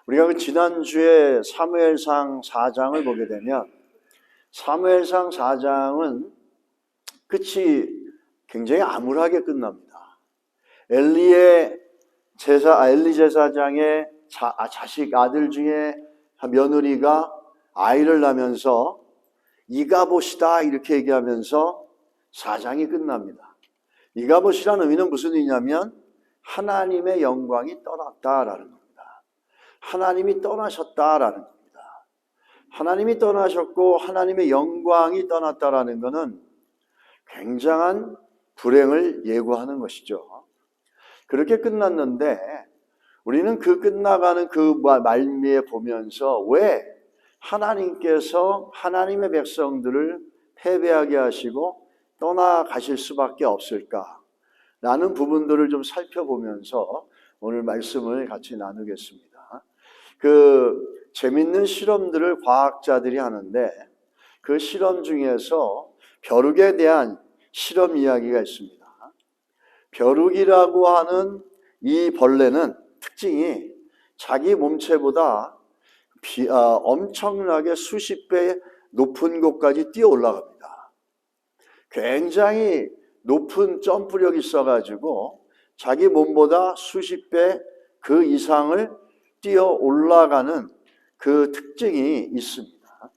우리가 그 지난주에 사무엘상 4장을 보게 되면 사무엘상 4장은 끝이 굉장히 암울하게 끝납니다. 엘리 제사장의 자식 아들 중에 며느리가 아이를 낳으면서 이가봇이다 이렇게 얘기하면서 4장이 끝납니다. 이가봇이라는 의미는 무슨 의미냐면 하나님의 영광이 떠났다라는 겁니다. 하나님이 떠나셨다라는 겁니다. 하나님이 떠나셨고 하나님의 영광이 떠났다라는 것은 굉장한 불행을 예고하는 것이죠. 그렇게 끝났는데 우리는 그 끝나가는 그 말미에 보면서 왜 하나님께서 하나님의 백성들을 패배하게 하시고 떠나가실 수밖에 없을까라는 부분들을 좀 살펴보면서 오늘 말씀을 같이 나누겠습니다. 재밌는 실험들을 과학자들이 하는데 그 실험 중에서 벼룩에 대한 실험 이야기가 있습니다. 벼룩이라고 하는 이 벌레는 특징이 자기 몸체보다 엄청나게 수십 배 높은 곳까지 뛰어 올라갑니다. 굉장히 높은 점프력이 있어가지고 자기 몸보다 수십 배 그 이상을 뛰어 올라가는 그 특징이 있습니다.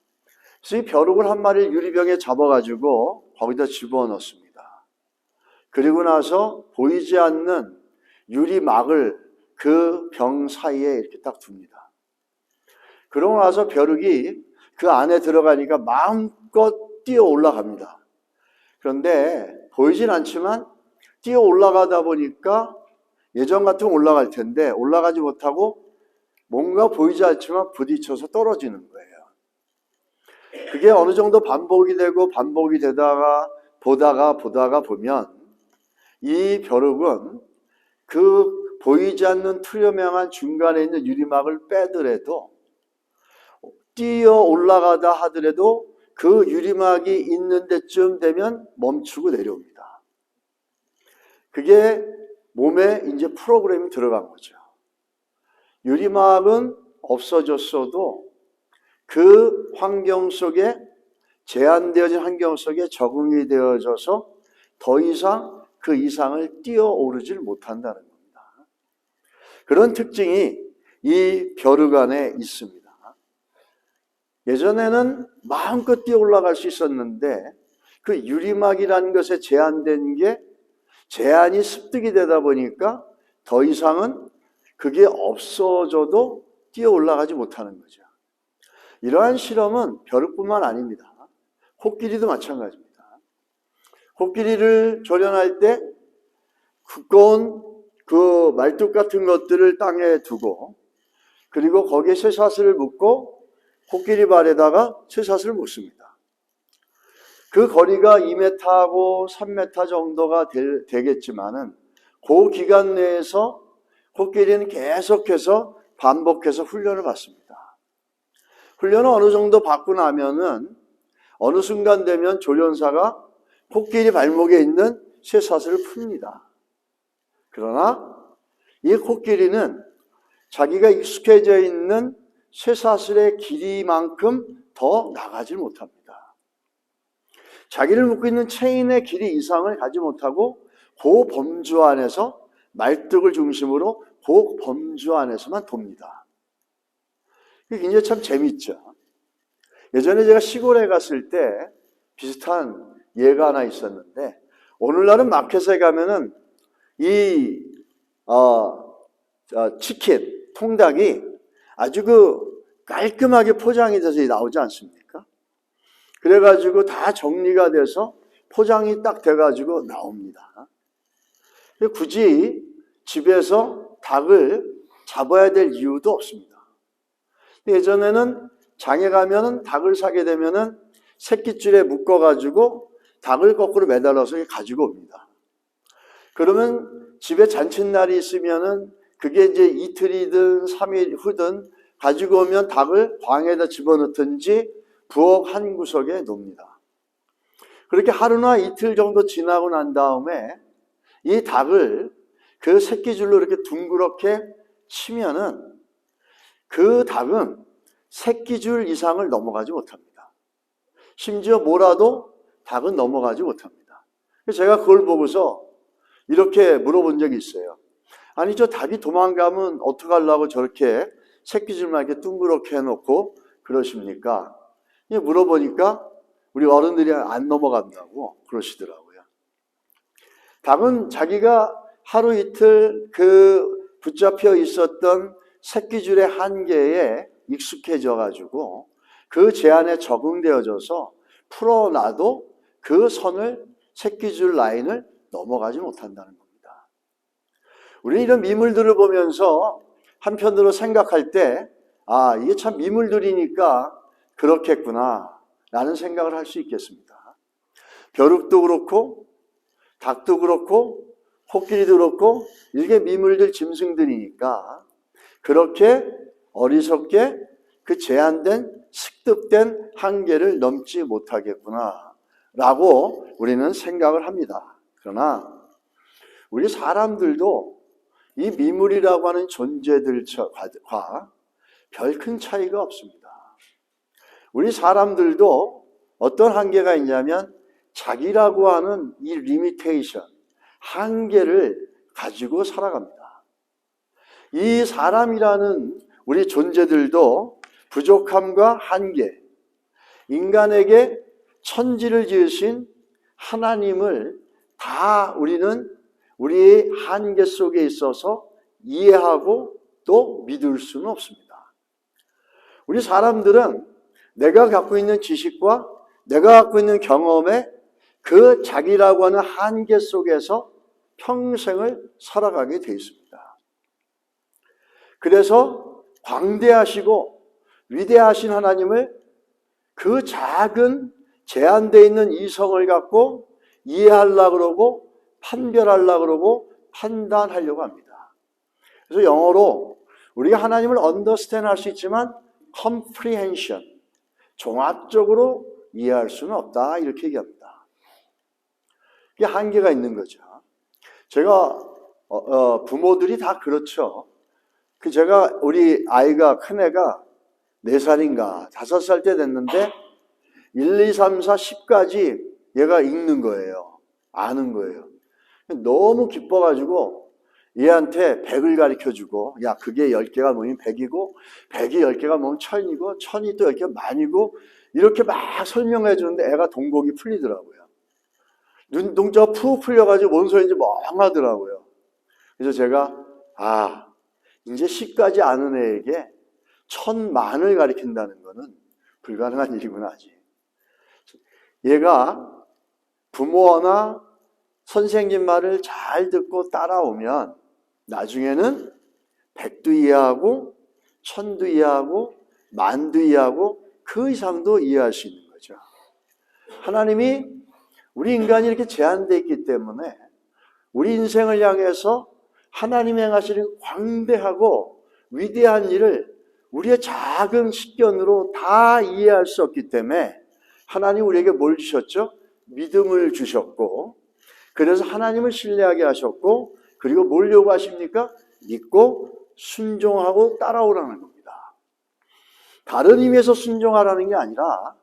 그래서 이 벼룩을 한 마리를 유리병에 잡아가지고 거기다 집어넣습니다. 그리고 나서 보이지 않는 유리막을 그 병 사이에 이렇게 딱 둡니다. 그러고 나서 벼룩이 그 안에 들어가니까 마음껏 뛰어 올라갑니다. 그런데 보이진 않지만 뛰어 올라가다 보니까 예전 같으면 올라갈 텐데 올라가지 못하고 뭔가 보이지 않지만 부딪혀서 떨어지는 거예요. 그게 어느 정도 반복이 되고 반복이 되다가 보다가 보면 이 벼룩은 그 보이지 않는 투명한 중간에 있는 유리막을 빼더라도 뛰어 올라가다 하더라도 그 유리막이 있는 데쯤 되면 멈추고 내려옵니다. 그게 몸에 이제 프로그램이 들어간 거죠. 유리막은 없어졌어도 그 환경 속에 제한되어진 환경 속에 적응이 되어져서 더 이상 그 이상을 뛰어오르질 못한다는 겁니다. 그런 특징이 이 벼룩 안에 있습니다. 예전에는 마음껏 뛰어 올라갈 수 있었는데 그 유리막이라는 것에 제한된 게 제한이 습득이 되다 보니까 더 이상은 그게 없어져도 뛰어 올라가지 못하는 거죠. 이러한 실험은 벼룩뿐만 아닙니다. 코끼리도 마찬가지입니다. 코끼리를 조련할 때 두꺼운 그 말뚝 같은 것들을 땅에 두고 그리고 거기에 쇠사슬을 묶고 코끼리 발에다가 쇠사슬을 묶습니다. 그 거리가 2m하고 3m 정도가 되겠지만은 그 기간 내에서 코끼리는 계속해서 반복해서 훈련을 받습니다. 훈련을 어느 정도 받고 나면은 어느 순간 되면 조련사가 코끼리 발목에 있는 쇠사슬을 풉니다. 그러나 이 코끼리는 자기가 익숙해져 있는 쇠사슬의 길이만큼 더 나가지 못합니다. 자기를 묶고 있는 체인의 길이 이상을 가지 못하고 그 범주 안에서 말뚝을 중심으로 그 범주 안에서만 돕니다. 이게 굉장히 참 재미있죠. 예전에 제가 시골에 갔을 때 비슷한 예가 하나 있었는데 오늘날은 마켓에 가면은 이 치킨, 통닭이 아주 깔끔하게 포장이 돼서 나오지 않습니까? 그래가지고 다 정리가 돼서 포장이 딱 돼가지고 나옵니다. 굳이 집에서 닭을 잡아야 될 이유도 없습니다. 예전에는 장에 가면은 닭을 사게 되면은 새끼줄에 묶어가지고 닭을 거꾸로 매달아서 가지고 옵니다. 그러면 집에 잔칫날이 있으면은 그게 이제 이틀이든 3일 후든 가지고 오면 닭을 방에다 집어넣든지 부엌 한 구석에 놓습니다. 그렇게 하루나 이틀 정도 지나고 난 다음에 이 닭을 그 새끼줄로 이렇게 둥그렇게 치면은 그 닭은 새끼줄 이상을 넘어가지 못합니다. 심지어 몰아도 닭은 넘어가지 못합니다. 제가 그걸 보고서 이렇게 물어본 적이 있어요. 아니, 저 닭이 도망가면 어떡하려고 저렇게 새끼줄만 이렇게 둥그렇게 해놓고 그러십니까? 물어보니까 우리 어른들이 안 넘어간다고 그러시더라고요. 닭은 자기가 하루 이틀 그 붙잡혀 있었던 새끼줄의 한계에 익숙해져 가지고 그 제한에 적응되어져서 풀어놔도 그 선을, 새끼줄 라인을 넘어가지 못한다는 겁니다. 우리는 이런 미물들을 보면서 한편으로 생각할 때, 아, 이게 참 미물들이니까 그렇겠구나 라는 생각을 할 수 있겠습니다. 벼룩도 그렇고 닭도 그렇고 코끼리도 그렇고 이게 미물들, 짐승들이니까 그렇게 어리석게 그 제한된, 습득된 한계를 넘지 못하겠구나 라고 우리는 생각을 합니다. 그러나 우리 사람들도 이 미물이라고 하는 존재들과 별 큰 차이가 없습니다. 우리 사람들도 어떤 한계가 있냐면 자기라고 하는 이 리미테이션, 한계를 가지고 살아갑니다. 이 사람이라는 우리 존재들도 부족함과 한계, 인간에게 천지를 지으신 하나님을 다 우리는 우리의 한계 속에 있어서 이해하고 또 믿을 수는 없습니다. 우리 사람들은 내가 갖고 있는 지식과 내가 갖고 있는 경험에 그 자기라고 하는 한계 속에서 평생을 살아가게 되어 있습니다. 그래서 광대하시고 위대하신 하나님을 그 작은 제한되어 있는 이성을 갖고 이해하려고 그러고 판별하려고 그러고 판단하려고 합니다. 그래서 영어로 우리가 하나님을 understand 할 수 있지만 comprehension, 종합적으로 이해할 수는 없다 이렇게 얘기합니다. 이게 한계가 있는 거죠. 제가 부모들이 다 그렇죠. 제가 우리 아이가, 큰애가 4살인가 5살 때 됐는데 1, 2, 3, 4, 10까지 얘가 읽는 거예요. 아는 거예요. 너무 기뻐가지고 얘한테 100을 가르쳐주고, 야, 그게 10개가 모이면 100이고 100이 10개가 모이면 1000이고 1000이 또 10개가 만이고 이렇게 막 설명해 주는데 애가 동공이 풀리더라고요. 눈동자가 푹 풀려가지고 뭔 소리인지 멍하더라고요. 그래서 제가 이제 10까지 아는 애에게 1000만을 가르친다는 거는 불가능한 일이구나 하지. 얘가 부모나 선생님 말을 잘 듣고 따라오면 나중에는 100도 이해하고 1000도 이해하고 10,000도 이해하고 그 이상도 이해할 수 있는 거죠. 하나님이 우리 인간이 이렇게 제한되어 있기 때문에 우리 인생을 향해서 하나님이 행하시는 광대하고 위대한 일을 우리의 작은 식견으로 다 이해할 수 없기 때문에 하나님 우리에게 뭘 주셨죠? 믿음을 주셨고, 그래서 하나님을 신뢰하게 하셨고, 그리고 뭘 요구하십니까? 믿고 순종하고 따라오라는 겁니다. 다른 의미에서 순종하라는 게 아니라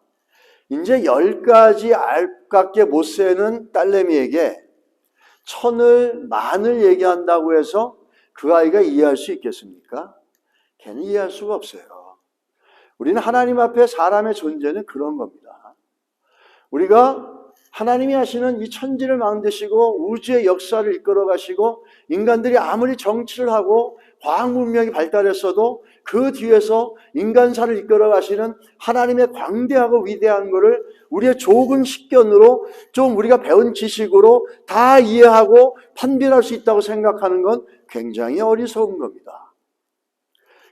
이제 10가지 알깝게 못 세는 딸내미에게 1000을 10,000을 얘기한다고 해서 그 아이가 이해할 수 있겠습니까? 걔는 이해할 수가 없어요. 우리는 하나님 앞에 사람의 존재는 그런 겁니다. 우리가 하나님이 하시는 이 천지를 만드시고 우주의 역사를 이끌어 가시고 인간들이 아무리 정치를 하고 과학 문명이 발달했어도 그 뒤에서 인간사를 이끌어 가시는 하나님의 광대하고 위대한 것을 우리의 좁은 식견으로 좀 우리가 배운 지식으로 다 이해하고 판별할 수 있다고 생각하는 건 굉장히 어리석은 겁니다.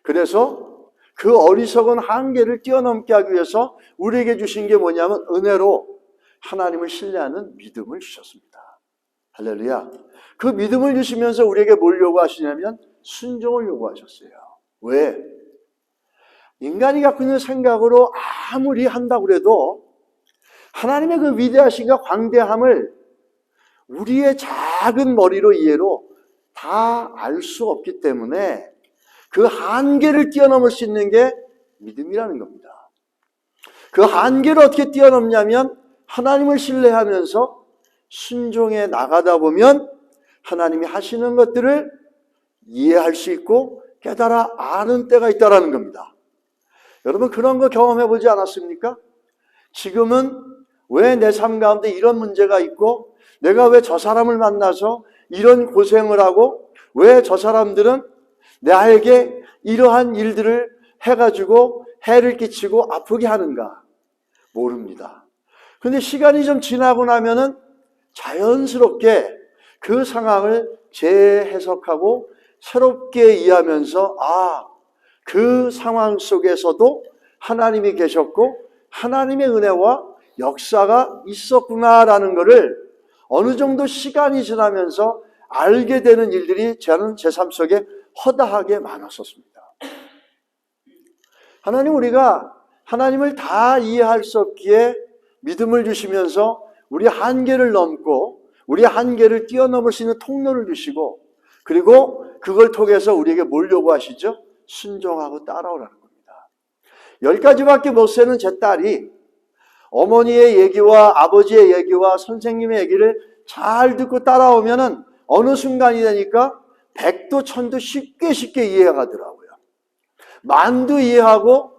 그래서 그 어리석은 한계를 뛰어넘게 하기 위해서 우리에게 주신 게 뭐냐면 은혜로 하나님을 신뢰하는 믿음을 주셨습니다. 할렐루야. 그 믿음을 주시면서 우리에게 뭘 요구하시냐면 순종을 요구하셨어요. 왜? 인간이 갖고 있는 생각으로 아무리 한다고 해도 하나님의 그 위대하심과 광대함을 우리의 작은 머리로 이해로 다 알 수 없기 때문에 그 한계를 뛰어넘을 수 있는 게 믿음이라는 겁니다. 그 한계를 어떻게 뛰어넘냐면 하나님을 신뢰하면서 순종해 나가다 보면 하나님이 하시는 것들을 이해할 수 있고 깨달아 아는 때가 있다는 겁니다. 여러분 그런 거 경험해 보지 않았습니까? 지금은 왜 내 삶 가운데 이런 문제가 있고 내가 왜 저 사람을 만나서 이런 고생을 하고 왜 저 사람들은 나에게 이러한 일들을 해가지고 해를 끼치고 아프게 하는가? 모릅니다. 그런데 시간이 좀 지나고 나면은 자연스럽게 그 상황을 재해석하고 새롭게 이해하면서 그 상황 속에서도 하나님이 계셨고 하나님의 은혜와 역사가 있었구나라는 것을 어느 정도 시간이 지나면서 알게 되는 일들이 저는 제 삶 속에 허다하게 많았었습니다. 우리가 하나님을 다 이해할 수 없기에 믿음을 주시면서 우리 한계를 넘고 우리 한계를 뛰어넘을 수 있는 통로를 주시고 그리고 그걸 통해서 우리에게 뭘 요구하시죠? 순종하고 따라오라는 겁니다. 10가지밖에 못 세는 제 딸이 어머니의 얘기와 아버지의 얘기와 선생님의 얘기를 잘 듣고 따라오면은 어느 순간이 되니까 100도 1000도 쉽게 이해가더라고요. 만도 이해하고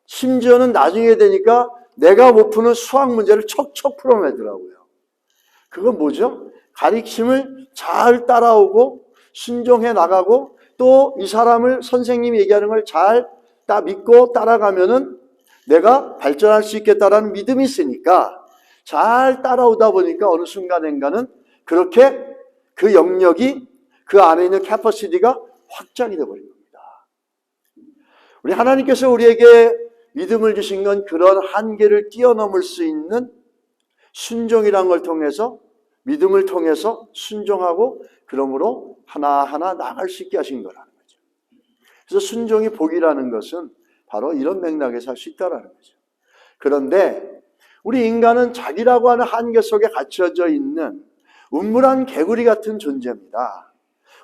심지어는 나중에 되니까 내가 못 푸는 수학 문제를 척척 풀어내더라고요. 그건 뭐죠? 가르침을 잘 따라오고 순종해 나가고 또 이 사람을 선생님이 얘기하는 걸 잘 믿고 따라가면은 내가 발전할 수 있겠다라는 믿음이 있으니까 잘 따라오다 보니까 어느 순간인가는 그렇게 그 영역이 그 안에 있는 캐퍼시티가 확장이 되어버린 겁니다. 우리 하나님께서 우리에게 믿음을 주신 건 그런 한계를 뛰어넘을 수 있는 순종이란 걸 통해서 믿음을 통해서 순종하고 그러므로 하나하나 나갈 수 있게 하신 거라는 거죠. 그래서 순종이 복이라는 것은 바로 이런 맥락에서 할 수 있다는 거죠. 그런데 우리 인간은 자기라고 하는 한계 속에 갇혀져 있는 음물한 개구리 같은 존재입니다.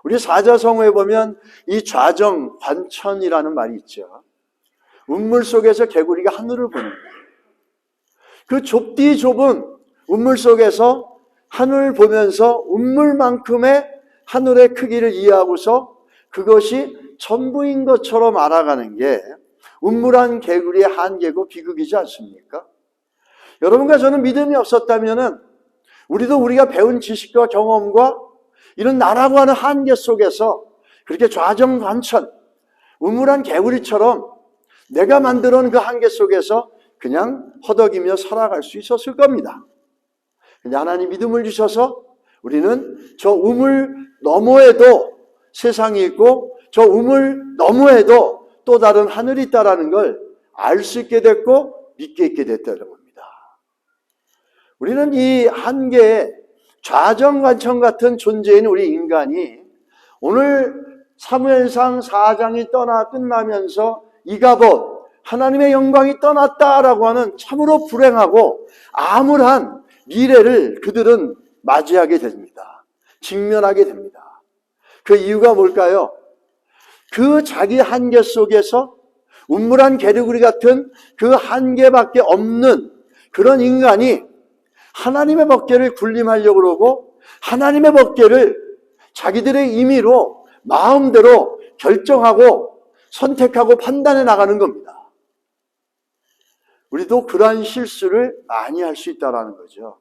우리 사자성어에 보면 이 좌정관천이라는 말이 있죠. 음물 속에서 개구리가 하늘을 보는 거예요. 그 좁디 좁은 음물 속에서 하늘을 보면서 음물만큼의 하늘의 크기를 이해하고서 그것이 전부인 것처럼 알아가는 게 음물한 개구리의 한계고 비극이지 않습니까? 여러분과 저는 믿음이 없었다면은 우리가 배운 지식과 경험과 이런 나라고 하는 한계 속에서 그렇게 좌정관천, 음울한 개구리처럼 내가 만들어 놓은 그 한계 속에서 그냥 허덕이며 살아갈 수 있었을 겁니다. 근데 하나님 믿음을 주셔서 우리는 저 우물 너머에도 세상이 있고 저 우물 너머에도 또 다른 하늘이 있다는 걸 알 수 있게 됐고 믿게 있게 됐다는 겁니다. 우리는 이 한계에 좌정관천 같은 존재인 우리 인간이 오늘 사무엘상 4장이 끝나면서 이가봇 하나님의 영광이 떠났다라고 하는 참으로 불행하고 암울한 미래를 그들은 맞이하게 됩니다. 직면하게 됩니다. 그 이유가 뭘까요? 그 자기 한계 속에서 음물한 개구리 같은 그 한계밖에 없는 그런 인간이 하나님의 법궤를 군림하려고 그러고 하나님의 법궤를 자기들의 임의로 마음대로 결정하고 선택하고 판단해 나가는 겁니다. 우리도 그러한 실수를 많이 할 수 있다는 거죠.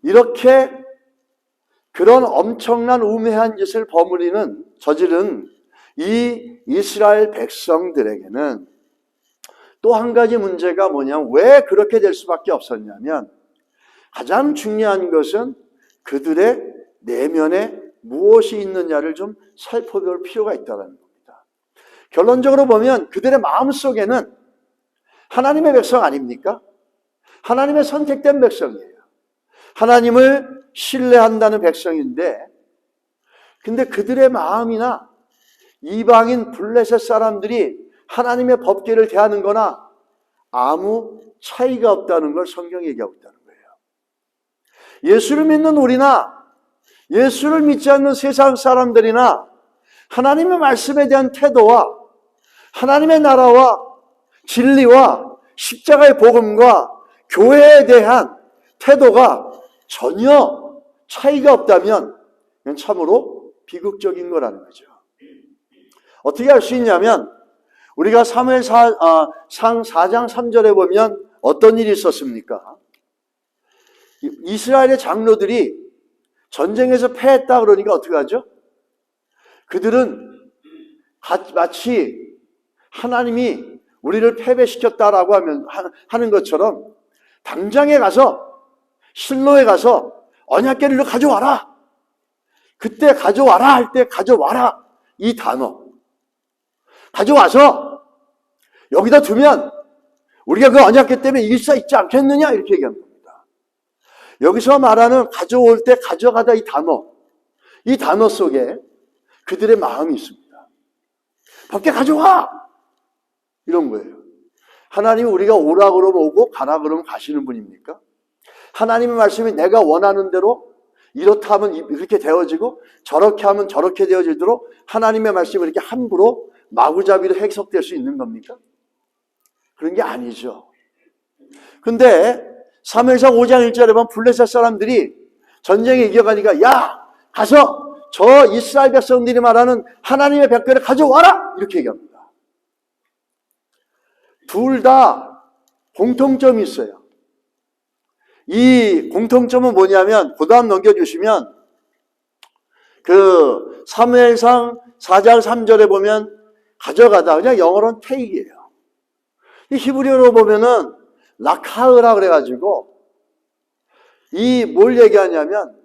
이렇게 그런 엄청난 우매한 짓을 저지른 이 이스라엘 백성들에게는 또 한 가지 문제가 뭐냐면 왜 그렇게 될 수밖에 없었냐면 가장 중요한 것은 그들의 내면에 무엇이 있느냐를 좀 살펴볼 필요가 있다는 겁니다. 결론적으로 보면 그들의 마음속에는 하나님의 백성 아닙니까? 하나님의 선택된 백성이에요. 하나님을 신뢰한다는 백성인데 근데 그들의 마음이나 이방인 블레셋 사람들이 하나님의 법궤를 대하는 거나 아무 차이가 없다는 걸 성경이 얘기하고 있다는 거예요. 예수를 믿는 우리나 예수를 믿지 않는 세상 사람들이나 하나님의 말씀에 대한 태도와 하나님의 나라와 진리와 십자가의 복음과 교회에 대한 태도가 전혀 차이가 없다면 이건 참으로 비극적인 거라는 거죠. 어떻게 알 수 있냐면 우리가 사무엘상 4장 3절에 보면 어떤 일이 있었습니까? 이스라엘의 장로들이 전쟁에서 패했다 그러니까 어떻게 하죠? 그들은 마치 하나님이 우리를 패배시켰다라고 하는 것처럼 당장에 가서 실로에 가서 언약궤를 가져와라. 그때 가져와라 할 때 가져와라 이 단어 가져와서 여기다 두면 우리가 그 언약궤 때문에 이길 수 있지 않겠느냐 이렇게 얘기합니다. 여기서 말하는 가져올 때 가져가다 이 단어 속에 그들의 마음이 있습니다. 밖에 가져와! 이런 거예요. 하나님이 우리가 오라 그러면 오고 가라 그러면 가시는 분입니까? 하나님의 말씀이 내가 원하는 대로 이렇다 하면 이렇게 되어지고 저렇게 하면 저렇게 되어지도록 하나님의 말씀이 이렇게 함부로 마구잡이로 해석될 수 있는 겁니까? 그런 게 아니죠. 근데 사무엘상 5장 1절에 보면 블레셋 사람들이 전쟁에 이겨가니까 야 가서 저 이스라엘 백성들이 말하는 하나님의 백궤를 가져와라 이렇게 얘기합니다. 둘 다 공통점이 있어요. 이 공통점은 뭐냐면 그 다음 넘겨주시면 그 사무엘상 4장 3절에 보면 가져가다 그냥 영어로는 테이크예요. 이 히브리어로 보면은 라카으라 그래가지고 이 뭘 얘기하냐면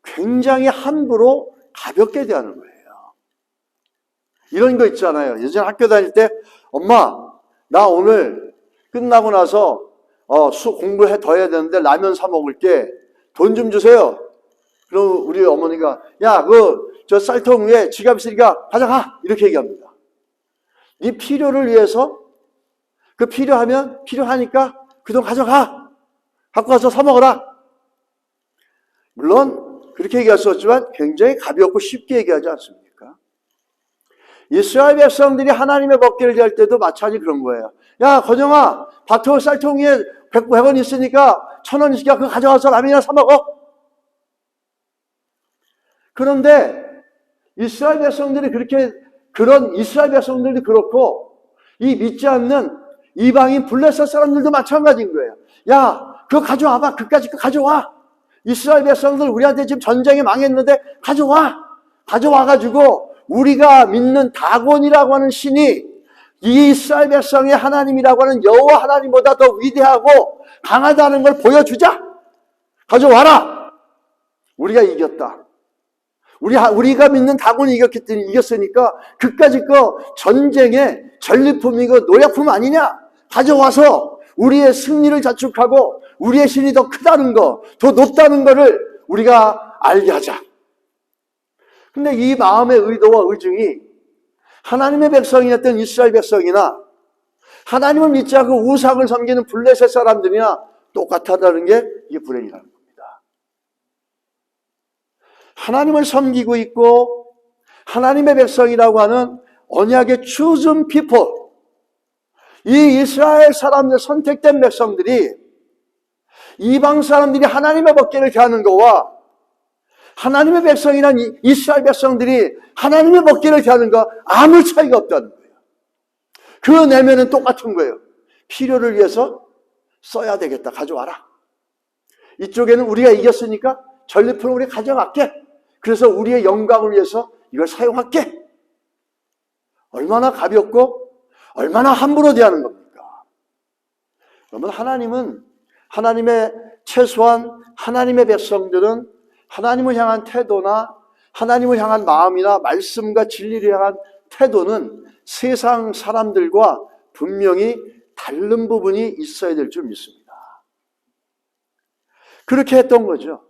굉장히 함부로 가볍게 대하는 거예요. 이런 거 있잖아요. 예전에 학교 다닐 때 엄마 나 오늘 끝나고 나서 공부 더 해야 되는데 라면 사 먹을게 돈 좀 주세요. 그럼 우리 어머니가 야 저 쌀통 위에 지갑 있으니까 가져가 이렇게 얘기합니다. 네 필요를 위해서 그 필요하니까 그 돈 가져가 갖고 와서 사 먹어라. 물론 그렇게 얘기할 수 없지만 굉장히 가볍고 쉽게 얘기하지 않습니까? 이스라엘 백성들이 하나님의 법궤를 대할 때도 마찬가지 그런 거예요. 야 건영아 밭에 쌀통 위에 100원 있으니까 1000원 있으니까 그거 가져와서 라면이나 사 먹어. 그런데 이스라엘 백성들이 그런 이스라엘 백성들도 그렇고 이 믿지 않는 이방인 블레셋 사람들도 마찬가지인 거예요. 야 그거 가져와봐. 그까짓 거 가져와. 이스라엘 백성들 우리한테 지금 전쟁이 망했는데 가져와가지고 우리가 믿는 다곤이라고 하는 신이 이 이스라엘 백성의 하나님이라고 하는 여호와 하나님보다 더 위대하고 강하다는 걸 보여주자. 가져와라. 우리가 이겼다. 우리가 믿는 다곤이 이겼으니까 그까짓 거 전쟁의 전리품이고 노약품 아니냐? 가져와서 우리의 승리를 자축하고 우리의 신이 더 크다는 거, 더 높다는 거를 우리가 알게 하자. 근데 이 마음의 의도와 의중이 하나님의 백성이었던 이스라엘 백성이나 하나님을 믿지 않고 우상을 섬기는 블레셋 사람들이나 똑같다는 게 이게 불행이라는 겁니다. 하나님을 섬기고 있고 하나님의 백성이라고 하는 언약의 chosen people, 이 이스라엘 사람들 선택된 백성들이 이방 사람들이 하나님의 법궤를 대하는 거와 하나님의 백성이란 이스라엘 백성들이 하나님의 법궤를 대하는 거 아무 차이가 없다는 거예요. 그 내면은 똑같은 거예요. 필요를 위해서 써야 되겠다. 가져와라. 이쪽에는 우리가 이겼으니까 전리품을 우리 가져갈게. 그래서 우리의 영광을 위해서 이걸 사용할게. 얼마나 가볍고 얼마나 함부로 대하는 겁니까? 여러분, 하나님의 최소한 하나님의 백성들은 하나님을 향한 태도나 하나님을 향한 마음이나 말씀과 진리를 향한 태도는 세상 사람들과 분명히 다른 부분이 있어야 될 줄 믿습니다. 그렇게 했던 거죠.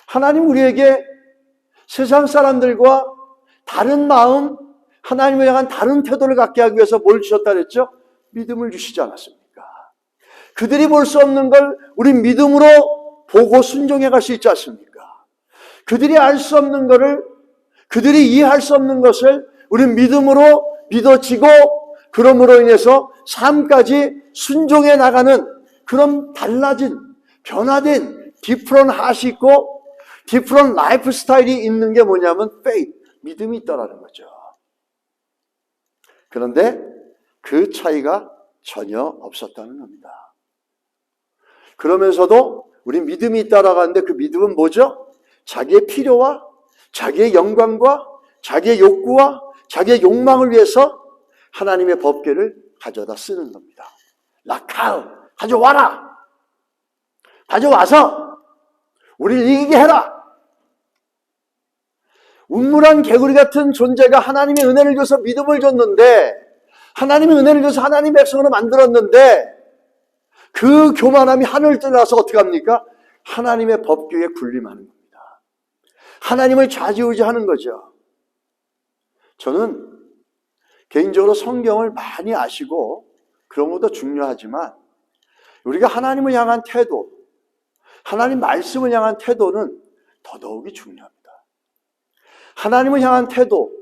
하나님 우리에게 세상 사람들과 다른 마음, 하나님을 향한 다른 태도를 갖게 하기 위해서 뭘 주셨다 그랬죠? 믿음을 주시지 않았습니까? 그들이 볼 수 없는 걸 우리 믿음으로 보고 순종해 갈 수 있지 않습니까? 그들이 알 수 없는 것을, 그들이 이해할 수 없는 것을 우린 믿음으로 믿어지고 그럼으로 인해서 삶까지 순종해 나가는 그런 달라진 변화된 디프런 하시 있고 디프런 라이프 스타일이 있는 게 뭐냐면 faith, 믿음이 있다라는 거죠. 그런데 그 차이가 전혀 없었다는 겁니다. 그러면서도 우리 믿음이 있다라고 하는데 그 믿음은 뭐죠? 자기의 필요와 자기의 영광과 자기의 욕구와 자기의 욕망을 위해서 하나님의 법궤를 가져다 쓰는 겁니다. 라카우, 가져와라! 가져와서 우리를 이기게 해라! 우물한 개구리 같은 존재가 하나님의 은혜를 줘서 믿음을 줬는데 하나님의 은혜를 줘서 하나님의 백성으로 만들었는데 그 교만함이 하늘을 떠나서 어떻게 합니까? 하나님의 법궤에 군림하는 겁니다. 하나님을 좌지우지하는 거죠. 저는 개인적으로 성경을 많이 아시고 그런 것도 중요하지만 우리가 하나님을 향한 태도, 하나님 말씀을 향한 태도는 더더욱이 중요합니다. 하나님을 향한 태도,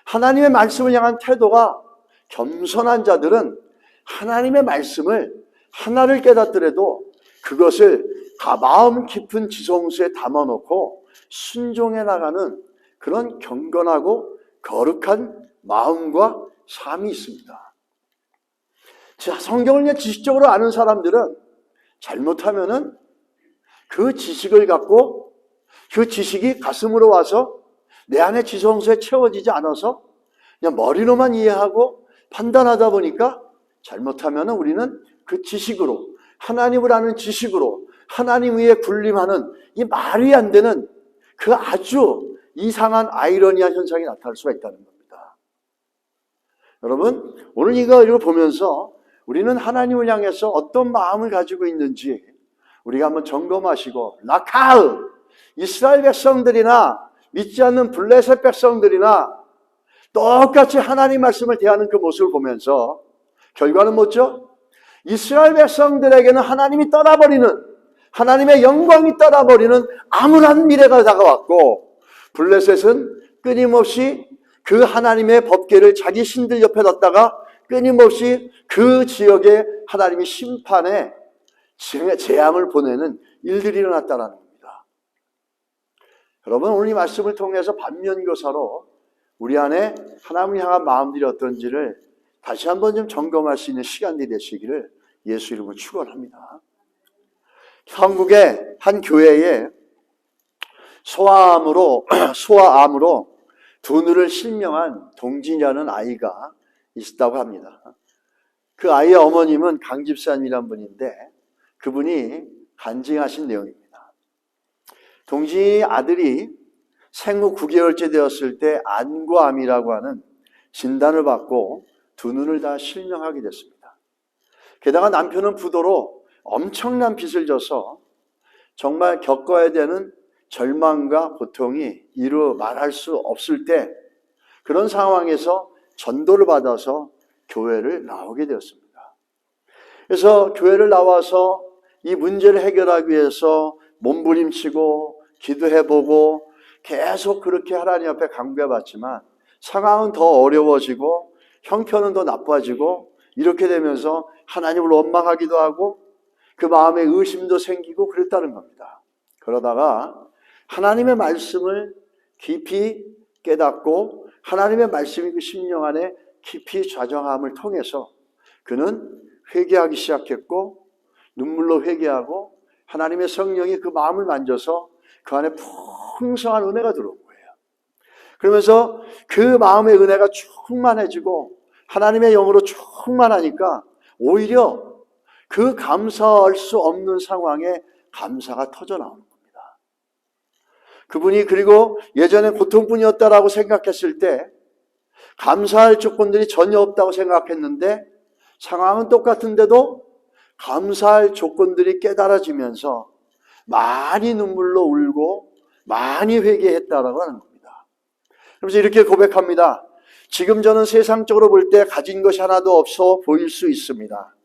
하나님의 말씀을 향한 태도가 겸손한 자들은 하나님의 말씀을 하나를 깨닫더라도 그것을 마음 깊은 지성소에 담아놓고 순종해 나가는 그런 경건하고 거룩한 마음과 삶이 있습니다. 자, 성경을 그냥 지식적으로 아는 사람들은 잘못하면은 그 지식을 갖고 그 지식이 가슴으로 와서 내 안에 지성소에 채워지지 않아서 그냥 머리로만 이해하고 판단하다 보니까 잘못하면은 우리는 그 지식으로 하나님을 아는 지식으로 하나님 위에 군림하는 이 말이 안 되는 그 아주 이상한 아이러니한 현상이 나타날 수가 있다는 겁니다. 여러분, 오늘 이걸 보면서 우리는 하나님을 향해서 어떤 마음을 가지고 있는지 우리가 한번 점검하시고 라카우, 이스라엘 백성들이나 믿지 않는 블레셋 백성들이나 똑같이 하나님 말씀을 대하는 그 모습을 보면서 결과는 뭐죠? 이스라엘 백성들에게는 하나님이 떠나버리는 하나님의 영광이 떠나버리는 암울한 미래가 다가왔고 블레셋은 끊임없이 그 하나님의 법궤를 자기 신들 옆에 놨다가 끊임없이 그 지역에 하나님의 심판에 재앙을 보내는 일들이 일어났다는 겁니다. 여러분, 오늘 이 말씀을 통해서 반면교사로 우리 안에 하나님을 향한 마음들이 어떤지를 다시 한번 좀 점검할 수 있는 시간이 되시기를 예수 이름으로 축원합니다. 한국의 한 교회에 소아암으로 두 눈을 실명한 동진이라는 아이가 있었다고 합니다. 그 아이의 어머님은 강 집사님이란 분인데 그분이 간증하신 내용입니다. 동진이 아들이 생후 9개월째 되었을 때 안과암이라고 하는 진단을 받고 두 눈을 다 실명하게 됐습니다. 게다가 남편은 부도로 엄청난 빚을 져서 정말 겪어야 되는 절망과 고통이 이루 말할 수 없을 때 그런 상황에서 전도를 받아서 교회를 나오게 되었습니다. 그래서 교회를 나와서 이 문제를 해결하기 위해서 몸부림치고 기도해보고 계속 그렇게 하나님 앞에 간구해봤지만 상황은 더 어려워지고 형편은 더 나빠지고 이렇게 되면서 하나님을 원망하기도 하고 그 마음에 의심도 생기고 그랬다는 겁니다. 그러다가 하나님의 말씀을 깊이 깨닫고 하나님의 말씀이 그 심령 안에 깊이 좌정함을 통해서 그는 회개하기 시작했고 눈물로 회개하고 하나님의 성령이 그 마음을 만져서 그 안에 풍성한 은혜가 들어온 거예요. 그러면서 그 마음의 은혜가 충만해지고 하나님의 영으로 충만하니까 오히려 그 감사할 수 없는 상황에 감사가 터져 나오는 겁니다. 그분이 그리고 예전에 고통뿐이었다라고 생각했을 때 감사할 조건들이 전혀 없다고 생각했는데 상황은 똑같은데도 감사할 조건들이 깨달아지면서 많이 눈물로 울고 많이 회개했다라고 하는 겁니다. 그래서 이렇게 고백합니다. 지금 저는 세상적으로 볼 때 가진 것이 하나도 없어 보일 수 있습니다.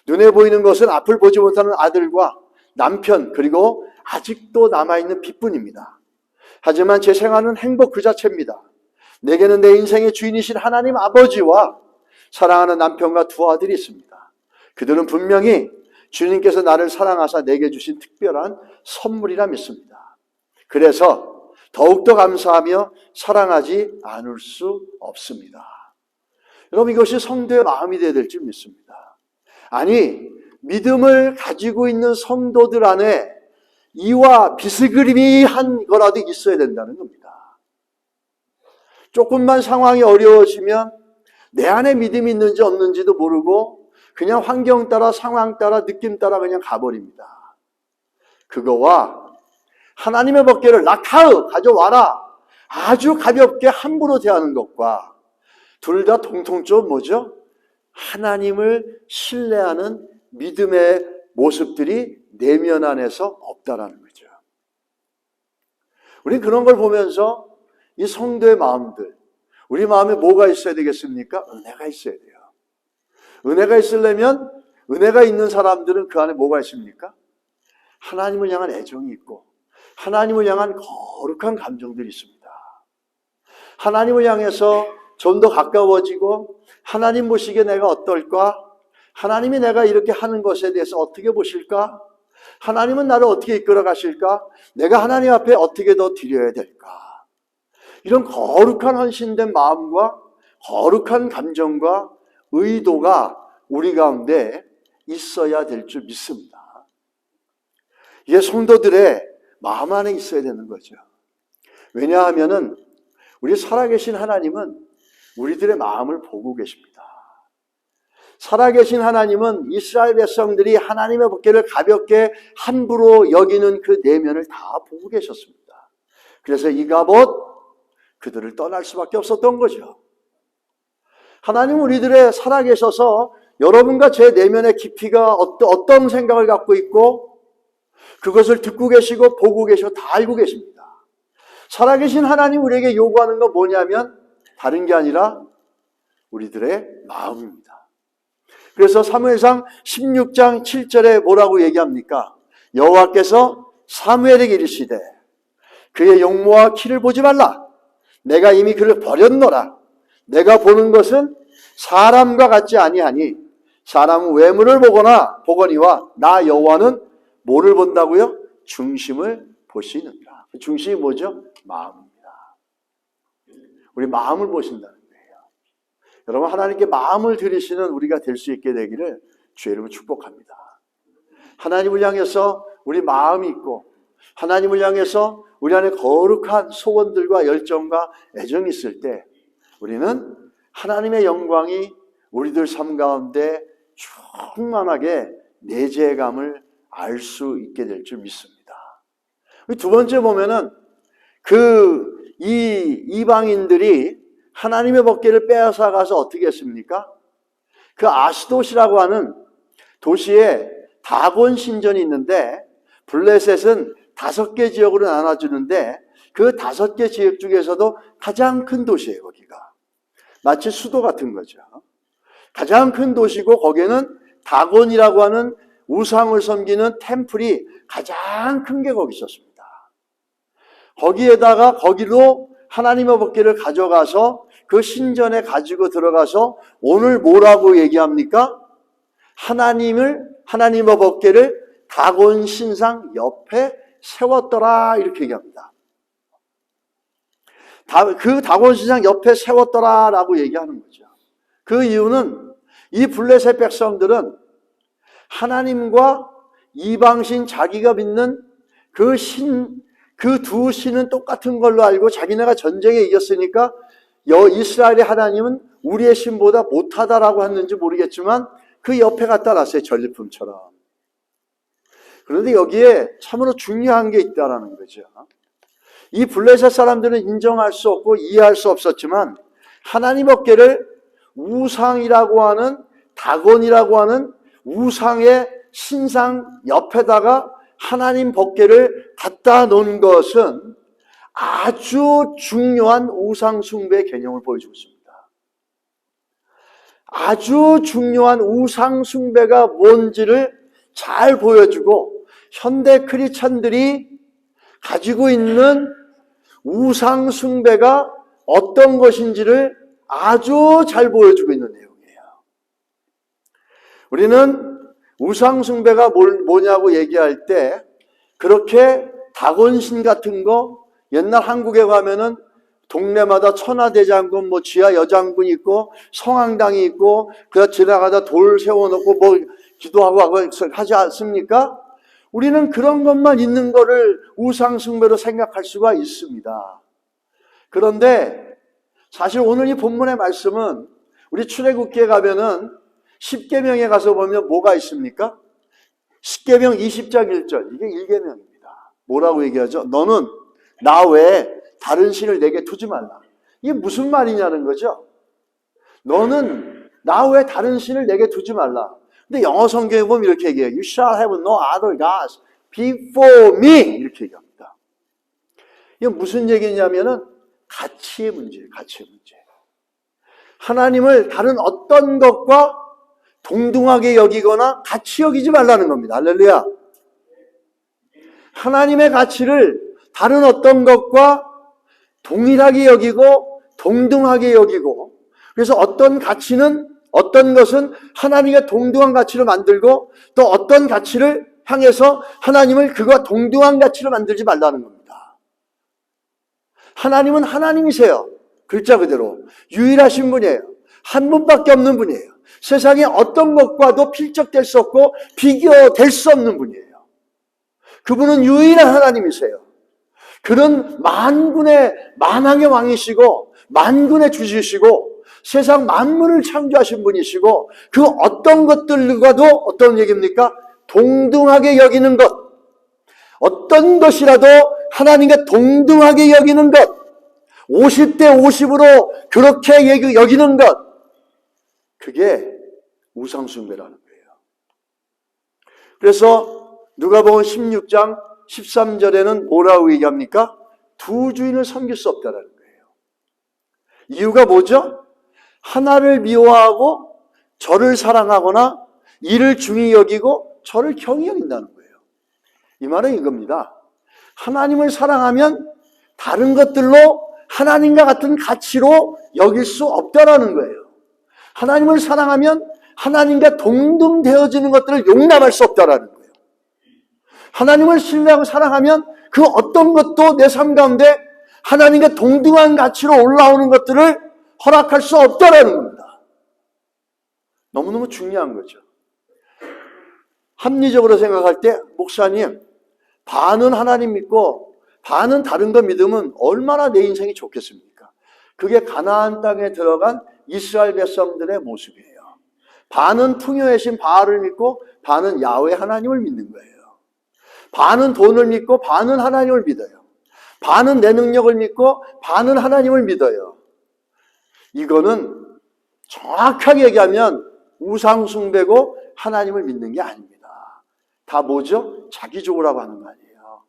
눈에 보이는 것은 앞을 보지 못하는 아들과 남편 그리고 아직도 남아있는 빚뿐입니다. 하지만 제 생활은 행복 그 자체입니다. 내게는 내 인생의 주인이신 하나님 아버지와 사랑하는 남편과 두 아들이 있습니다. 그들은 분명히 주님께서 나를 사랑하사 내게 주신 특별한 선물이라 믿습니다. 그래서 더욱더 감사하며 사랑하지 않을 수 없습니다. 여러분, 이것이 성도의 마음이 되어야 될 줄 믿습니다. 아니, 믿음을 가지고 있는 성도들 안에 이와 비스그리미한 거라도 있어야 된다는 겁니다. 조금만 상황이 어려워지면 내 안에 믿음이 있는지 없는지도 모르고 그냥 환경 따라, 상황 따라, 느낌 따라 그냥 가버립니다. 그거와 하나님의 법궤를 라카으 가져와라 아주 가볍게 함부로 대하는 것과 둘 다 공통점 뭐죠? 하나님을 신뢰하는 믿음의 모습들이 내면 안에서 없다라는 거죠. 우리는 그런 걸 보면서 이 성도의 마음들, 우리 마음에 뭐가 있어야 되겠습니까? 은혜가 있어야 돼요. 은혜가 있으려면 은혜가 있는 사람들은 그 안에 뭐가 있습니까? 하나님을 향한 애정이 있고 하나님을 향한 거룩한 감정들이 있습니다. 하나님을 향해서 좀 더 가까워지고 하나님 보시기에 내가 어떨까? 하나님이 내가 이렇게 하는 것에 대해서 어떻게 보실까? 하나님은 나를 어떻게 이끌어 가실까? 내가 하나님 앞에 어떻게 더 드려야 될까? 이런 거룩한 헌신된 마음과 거룩한 감정과 의도가 우리 가운데 있어야 될 줄 믿습니다. 이게 성도들의 마음 안에 있어야 되는 거죠. 왜냐하면은 우리 살아계신 하나님은 우리들의 마음을 보고 계십니다. 살아계신 하나님은 이스라엘 백성들이 하나님의 법궤를 가볍게 함부로 여기는 그 내면을 다 보고 계셨습니다. 그래서 이가봇 그들을 떠날 수밖에 없었던 거죠. 하나님 우리들의 살아계셔서 여러분과 제 내면의 깊이가 어떤 생각을 갖고 있고 그것을 듣고 계시고 보고 계시고 다 알고 계십니다. 살아계신 하나님 우리에게 요구하는 건 뭐냐면 다른 게 아니라 우리들의 마음입니다. 그래서 사무엘상 16장 7절에 뭐라고 얘기합니까? 여호와께서 사무엘에게 이르시되 그의 용모와 키를 보지 말라. 내가 이미 그를 버렸노라. 내가 보는 것은 사람과 같지 아니하니 사람은 외모를 보거니와 나 여호와는 뭐를 본다고요? 중심을 보시느니라. 중심이 뭐죠? 마음입니다. 우리 마음을 보신다는 거예요. 여러분, 하나님께 마음을 들이시는 우리가 될 수 있게 되기를 주의 이름으로 축복합니다. 하나님을 향해서 우리 마음이 있고 하나님을 향해서 우리 안에 거룩한 소원들과 열정과 애정이 있을 때 우리는 하나님의 영광이 우리들 삶 가운데 충만하게 내재감을 알 수 있게 될 줄 믿습니다. 두 번째 보면은 이 이방인들이 하나님의 법궤를 빼앗아 가서 어떻게 했습니까? 그 아스돗이라고 하는 도시에 다곤 신전이 있는데 블레셋은 5개 지역으로 나눠주는데 그 5개 지역 중에서도 가장 큰 도시예요. 거기가 마치 수도 같은 거죠. 가장 큰 도시고 거기에는 다곤이라고 하는 우상을 섬기는 템플이 가장 큰 게 거기 있었습니다. 거기로 하나님의 법궤를 가져가서 그 신전에 가지고 들어가서 오늘 뭐라고 얘기합니까? 하나님의 법궤를 다곤 신상 옆에 세웠더라 이렇게 얘기합니다. 그 다곤 신상 옆에 세웠더라라고 얘기하는 거죠. 그 이유는 이 블레셋 백성들은 하나님과 이방신 자기가 믿는 그 두 신은 똑같은 걸로 알고 자기네가 전쟁에 이겼으니까 이스라엘의 하나님은 우리의 신보다 못하다라고 했는지 모르겠지만 그 옆에 갖다 놨어요. 전리품처럼. 그런데 여기에 참으로 중요한 게 있다라는 거죠. 이 블레셋 사람들은 인정할 수 없고 이해할 수 없었지만 하나님 법궤를 우상이라고 하는 다곤이라고 하는 우상의 신상 옆에다가 하나님 법궤를 갖다 놓은 것은 아주 중요한 우상 숭배의 개념을 보여주고 있습니다. 아주 중요한 우상 숭배가 뭔지를 잘 보여주고 현대 크리스찬들이 가지고 있는 우상 숭배가 어떤 것인지를 아주 잘 보여주고 있는 내용이에요. 우리는 우상숭배가 뭐냐고 얘기할 때 그렇게 다곤신 같은 거 옛날 한국에 가면은 동네마다 천하대장군, 지하 여장군 있고 성황당이 있고 그다 지나가다 돌 세워놓고 기도하고 하지 않습니까? 우리는 그런 것만 있는 거를 우상숭배로 생각할 수가 있습니다. 그런데 사실 오늘 이 본문의 말씀은 우리 출애굽기에 가면은 10계명에 가서 보면 뭐가 있습니까? 10계명 20장 1절, 이게 1계명입니다. 뭐라고 얘기하죠? 너는 나 외에 다른 신을 내게 두지 말라. 이게 무슨 말이냐는 거죠. 너는 나 외에 다른 신을 내게 두지 말라. 근데 영어 성경에 보면 이렇게 얘기해요. You shall have no other gods before me. 이렇게 얘기합니다. 이게 무슨 얘기냐면은 가치의 문제예요. 가치의 문제. 하나님을 다른 어떤 것과 동등하게 여기거나 같이 여기지 말라는 겁니다. 할렐루야. 하나님의 가치를 다른 어떤 것과 동일하게 여기고 동등하게 여기고, 그래서 어떤 것은 하나님과 동등한 가치를 만들고 또 어떤 가치를 향해서 하나님을 그와 동등한 가치로 만들지 말라는 겁니다. 하나님은 하나님이세요. 글자 그대로 유일하신 분이에요. 한 분밖에 없는 분이에요. 세상에 어떤 것과도 필적될 수 없고 비교될 수 없는 분이에요. 그분은 유일한 하나님이세요. 그런 만왕의 왕이시고 만군의 주시시고 세상 만물을 창조하신 분이시고 그 어떤 것들과도 어떤 얘기입니까? 동등하게 여기는 것, 어떤 것이라도 하나님과 동등하게 여기는 것, 50대 50으로 그렇게 여기는 것, 그게 우상숭배라는 거예요. 그래서 누가복음 16장 13절에는 뭐라고 얘기합니까? 두 주인을 섬길 수 없다는 거예요. 이유가 뭐죠? 하나를 미워하고 저를 사랑하거나 이를 중히 여기고 저를 경히 여긴다는 거예요. 이 말은 이겁니다. 하나님을 사랑하면 다른 것들로 하나님과 같은 가치로 여길 수 없다라는 거예요. 하나님을 사랑하면 하나님과 동등되어지는 것들을 용납할 수 없다라는 거예요. 하나님을 신뢰하고 사랑하면 그 어떤 것도 내 삶 가운데 하나님과 동등한 가치로 올라오는 것들을 허락할 수 없다라는 겁니다. 너무너무 중요한 거죠. 합리적으로 생각할 때 목사님, 반은 하나님 믿고 반은 다른 거 믿으면 얼마나 내 인생이 좋겠습니까? 그게 가나안 땅에 들어간 이스라엘 백성들의 모습이에요. 반은 풍요의 신 바알을 믿고 반은 야훼 하나님을 믿는 거예요. 반은 돈을 믿고 반은 하나님을 믿어요. 반은 내 능력을 믿고 반은 하나님을 믿어요. 이거는 정확하게 얘기하면 우상숭배고 하나님을 믿는 게 아닙니다. 다 뭐죠? 자기적으로 하는 거 아니에요.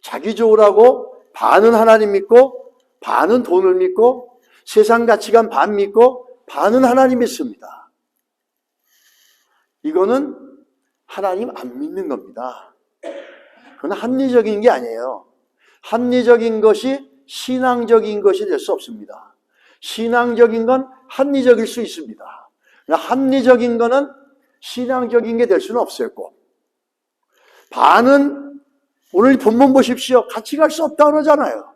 자기적으로 하고 반은 하나님 믿고 반은 돈을 믿고 세상 가치관 반 믿고 반은 하나님 믿습니다. 이거는 하나님 안 믿는 겁니다. 그건 합리적인 게 아니에요. 합리적인 것이 신앙적인 것이 될 수 없습니다. 신앙적인 건 합리적일 수 있습니다. 합리적인 거는 신앙적인 게 될 수는 없어요. 꼭. 반은 오늘 본문 보십시오. 같이 갈 수 없다고 그러잖아요.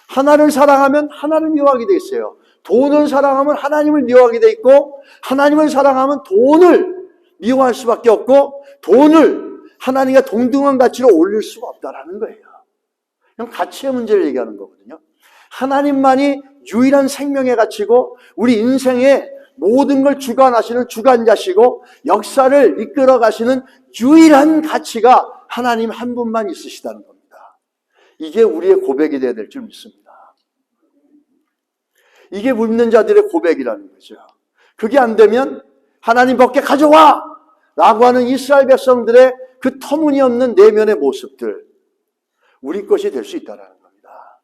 하나를 사랑하면 하나를 미워하게 돼 있어요. 돈을 사랑하면 하나님을 미워하게 돼 있고 하나님을 사랑하면 돈을 미워할 수밖에 없고 돈을 하나님과 동등한 가치로 올릴 수가 없다라는 거예요. 그냥 가치의 문제를 얘기하는 거거든요. 하나님만이 유일한 생명의 가치고 우리 인생의 모든 걸 주관하시는 주관자시고 역사를 이끌어 가시는 유일한 가치가 하나님 한 분만 있으시다는 겁니다. 이게 우리의 고백이 되어야 될 줄 믿습니다. 이게 믿는 자들의 고백이라는 거죠. 그게 안 되면 하나님 밖에 가져와! 라고 하는 이스라엘 백성들의 그 터무니없는 내면의 모습들, 우리 것이 될 수 있다는 겁니다.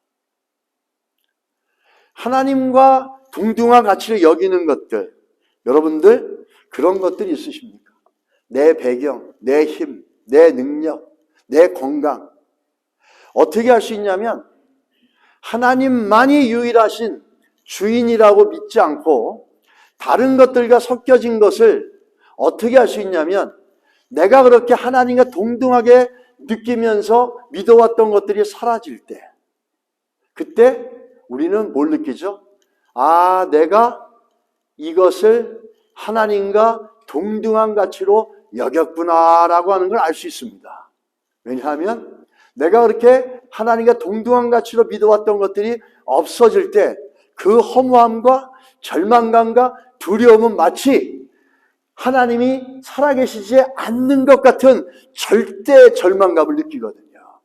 하나님과 동등한 가치를 여기는 것들, 여러분들 그런 것들이 있으십니까? 내 배경, 내 힘, 내 능력, 내 건강. 어떻게 할 수 있냐면 하나님만이 유일하신 주인이라고 믿지 않고 다른 것들과 섞여진 것을 어떻게 할 수 있냐면, 내가 그렇게 하나님과 동등하게 느끼면서 믿어왔던 것들이 사라질 때, 그때 우리는 뭘 느끼죠? 아, 내가 이것을 하나님과 동등한 가치로 여겼구나라고 하는 걸 알 수 있습니다. 왜냐하면 내가 그렇게 하나님과 동등한 가치로 믿어왔던 것들이 없어질 때 그 허무함과 절망감과 두려움은 마치 하나님이 살아계시지 않는 것 같은 절대 절망감을 느끼거든요.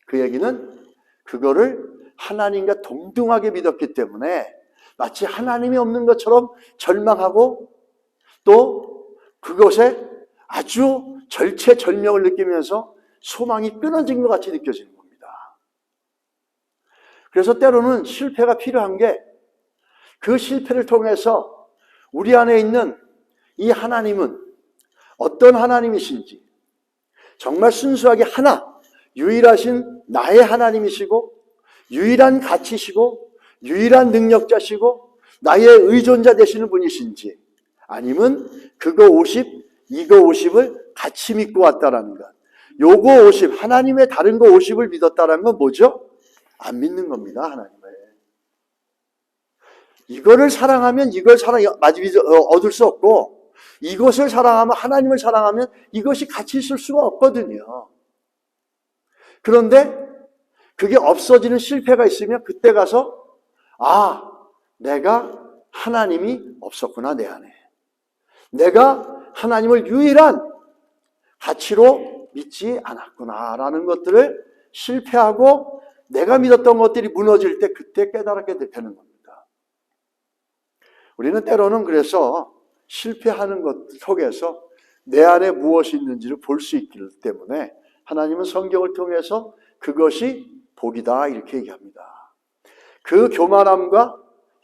그 얘기는 그거를 하나님과 동등하게 믿었기 때문에 마치 하나님이 없는 것처럼 절망하고 또 그것에 아주 절체절명을 느끼면서 소망이 끊어진 것 같이 느껴지는 겁니다. 그래서 때로는 실패가 필요한 게, 그 실패를 통해서 우리 안에 있는 이 하나님은 어떤 하나님이신지, 정말 순수하게 하나, 유일하신 나의 하나님이시고 유일한 가치시고 유일한 능력자시고 나의 의존자 되시는 분이신지, 아니면 그거 50, 이거 50을 같이 믿고 왔다라는 것, 요거 50, 하나님의 다른 거 50을 믿었다라는 건 뭐죠? 안 믿는 겁니다. 하나님을. 이거를 사랑하면 이걸 얻을 수 없고, 이것을 사랑하면, 하나님을 사랑하면 이것이 같이 있을 수가 없거든요. 그런데 그게 없어지는 실패가 있으면 그때 가서, 아, 내가 하나님이 없었구나, 내 안에. 내가 하나님을 유일한 가치로 믿지 않았구나라는 것들을 실패하고 내가 믿었던 것들이 무너질 때 그때 깨달게 되는 겁니다. 우리는 때로는 그래서 실패하는 것 속에서 내 안에 무엇이 있는지를 볼 수 있기 때문에 하나님은 성경을 통해서 그것이 복이다 이렇게 얘기합니다. 그 교만함과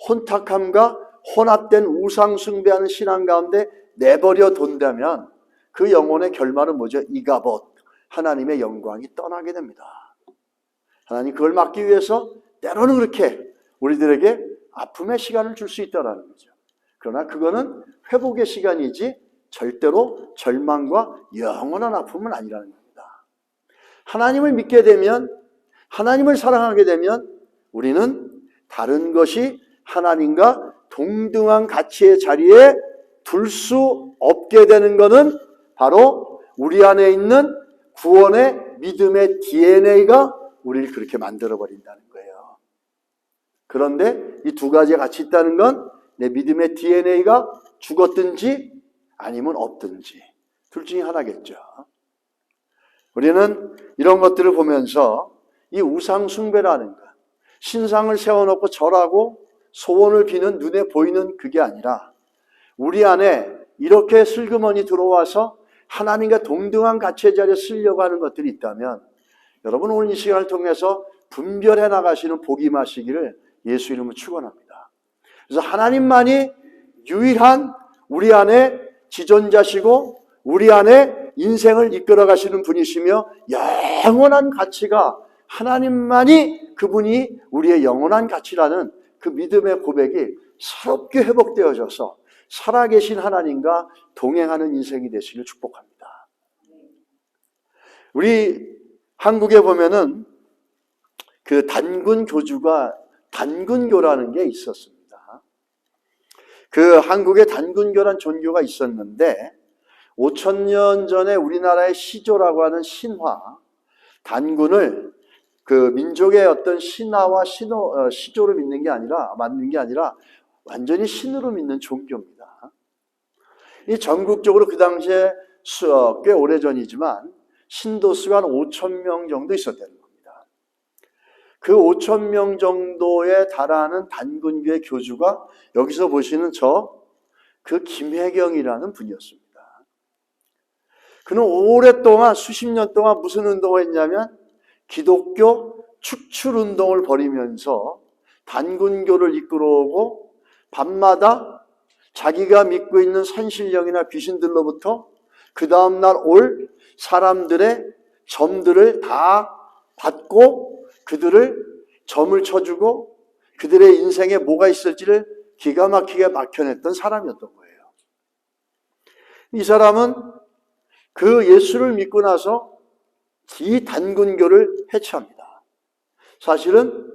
혼탁함과 혼합된 우상 숭배하는 신앙 가운데 내버려 둔다면 그 영혼의 결말은 뭐죠? 이가봇, 하나님의 영광이 떠나게 됩니다. 하나님 그걸 막기 위해서 때로는 그렇게 우리들에게 아픔의 시간을 줄 수 있다는 거죠. 그러나 그거는 회복의 시간이지 절대로 절망과 영원한 아픔은 아니라는 겁니다. 하나님을 믿게 되면, 하나님을 사랑하게 되면 우리는 다른 것이 하나님과 동등한 가치의 자리에 둘 수 없게 되는 것은 바로 우리 안에 있는 구원의 믿음의 DNA가 우리를 그렇게 만들어버린다는 거예요. 그런데 이 두 가지가 같이 있다는 건 내 믿음의 DNA가 죽었든지 아니면 없든지 둘 중에 하나겠죠. 우리는 이런 것들을 보면서 이 우상 숭배라는 것, 신상을 세워놓고 절하고 소원을 비는 눈에 보이는 그게 아니라 우리 안에 이렇게 슬그머니 들어와서 하나님과 동등한 가치의 자리에 쓰려고 하는 것들이 있다면 여러분 오늘 이 시간을 통해서 분별해 나가시는 복이 임하시기를 예수 이름으로 축원합니다. 그래서 하나님만이 유일한 우리 안에 지존자시고 우리 안에 인생을 이끌어 가시는 분이시며 영원한 가치가 하나님만이 그분이 우리의 영원한 가치라는 그 믿음의 고백이 새롭게 회복되어져서 살아계신 하나님과 동행하는 인생이 되시길 축복합니다. 우리 한국에 보면은 그 단군교라는 게 있었습니다. 그 한국에 단군교란 종교가 있었는데 5,000년 전에 우리나라의 시조라고 하는 신화, 단군을 그 민족의 어떤 신화와 시조로 믿는 게 아니라 완전히 신으로 믿는 종교입니다. 이 전국적으로 그 당시에 꽤 오래전이지만 신도수가 한 5,000명 정도 있었다는 겁니다. 그 5,000명 정도에 달하는 단군교의 교주가 여기서 보시는 그 김혜경이라는 분이었습니다. 그는 오랫동안 수십 년 동안 무슨 운동을 했냐면 기독교 축출운동을 벌이면서 단군교를 이끌어오고 밤마다 자기가 믿고 있는 산신령이나 귀신들로부터 그 다음날 올 사람들의 점들을 다 받고 그들을 점을 쳐주고 그들의 인생에 뭐가 있을지를 기가 막히게 막혀냈던 사람이었던 거예요. 이 사람은 그 예수를 믿고 나서 이 단군교를 해체합니다. 사실은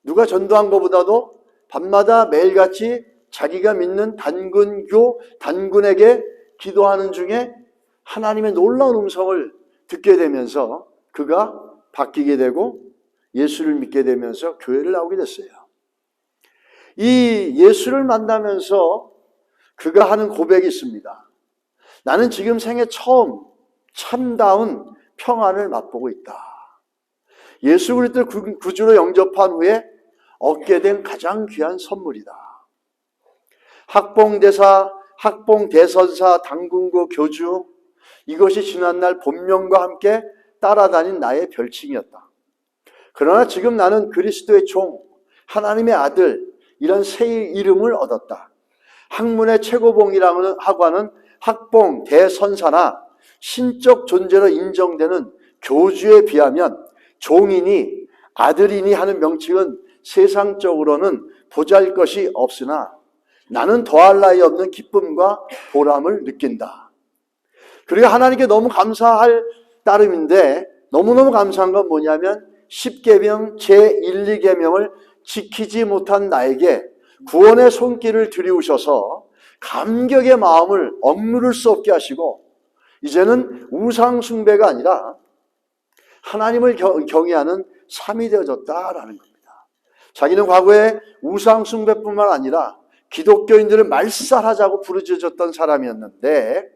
누가 전도한 것보다도 밤마다 매일같이 자기가 믿는 단군교, 단군에게 기도하는 중에 하나님의 놀라운 음성을 듣게 되면서 그가 바뀌게 되고 예수를 믿게 되면서 교회를 나오게 됐어요. 이 예수를 만나면서 그가 하는 고백이 있습니다. 나는 지금 생애 처음 참다운 평안을 맛보고 있다. 예수 그리스도를 구주로 영접한 후에 얻게 된 가장 귀한 선물이다. 학봉대선사, 당군고 교주, 이것이 지난날 본명과 함께 따라다닌 나의 별칭이었다. 그러나 지금 나는 그리스도의 종, 하나님의 아들, 이런 새 이름을 얻었다. 학문의 최고봉이라고 하는 학봉, 대선사나 신적 존재로 인정되는 교주에 비하면 종이니 아들이니 하는 명칭은 세상적으로는 보잘것이 없으나 나는 더할 나위 없는 기쁨과 보람을 느낀다. 그리고 하나님께 너무 감사할 따름인데 너무너무 감사한 건 뭐냐면 10계명 제1, 2계명을 지키지 못한 나에게 구원의 손길을 들이우셔서 감격의 마음을 억누를 수 없게 하시고 이제는 우상 숭배가 아니라 하나님을 경외하는 삶이 되어졌다라는 겁니다. 자기는 과거에 우상 숭배뿐만 아니라 기독교인들을 말살하자고 부르짖었던 사람이었는데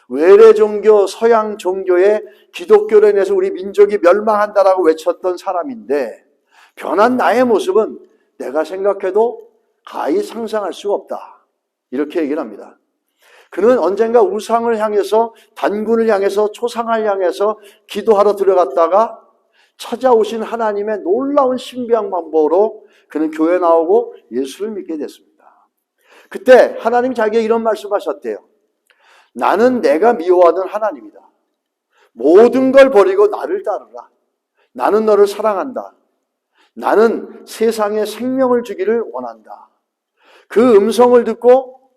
외래 종교, 서양 종교의 기독교로 인해서 우리 민족이 멸망한다라고 외쳤던 사람인데 변한 나의 모습은 내가 생각해도 가히 상상할 수가 없다. 이렇게 얘기를 합니다. 그는 언젠가 우상을 향해서 단군을 향해서 초상을 향해서 기도하러 들어갔다가 찾아오신 하나님의 놀라운 신비한 방법으로 그는 교회에 나오고 예수를 믿게 됐습니다. 그때 하나님이 자기에게 이런 말씀하셨대요. 나는 내가 미워하던 하나님이다. 모든 걸 버리고 나를 따르라. 나는 너를 사랑한다. 나는 세상에 생명을 주기를 원한다. 그 음성을 듣고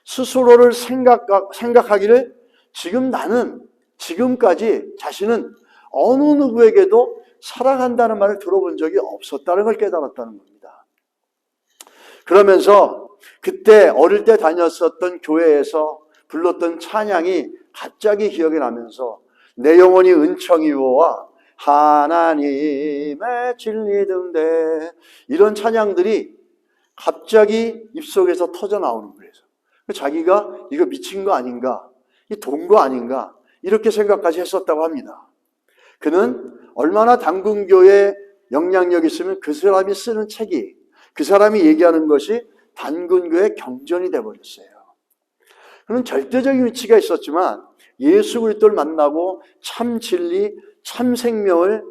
스스로를 생각하기를 지금 나는 지금까지 자신은 어느 누구에게도 사랑한다는 말을 들어본 적이 없었다는 걸 깨달았다는 겁니다. 그러면서 그때 어릴 때 다녔었던 교회에서 불렀던 찬양이 갑자기 기억이 나면서 내 영혼이 은총이오와 하나님의 진리 등대 이런 찬양들이 갑자기 입속에서 터져 나오는 거예요. 자기가 이거 미친 거 아닌가, 이 돈 거 아닌가 이렇게 생각까지 했었다고 합니다. 그는 얼마나 단군교에 영향력이 있으면 그 사람이 쓰는 책이 그 사람이 얘기하는 것이 단군교의 경전이 되어버렸어요. 그는 절대적인 위치가 있었지만 예수 그리스도를 만나고 참 진리, 참 생명을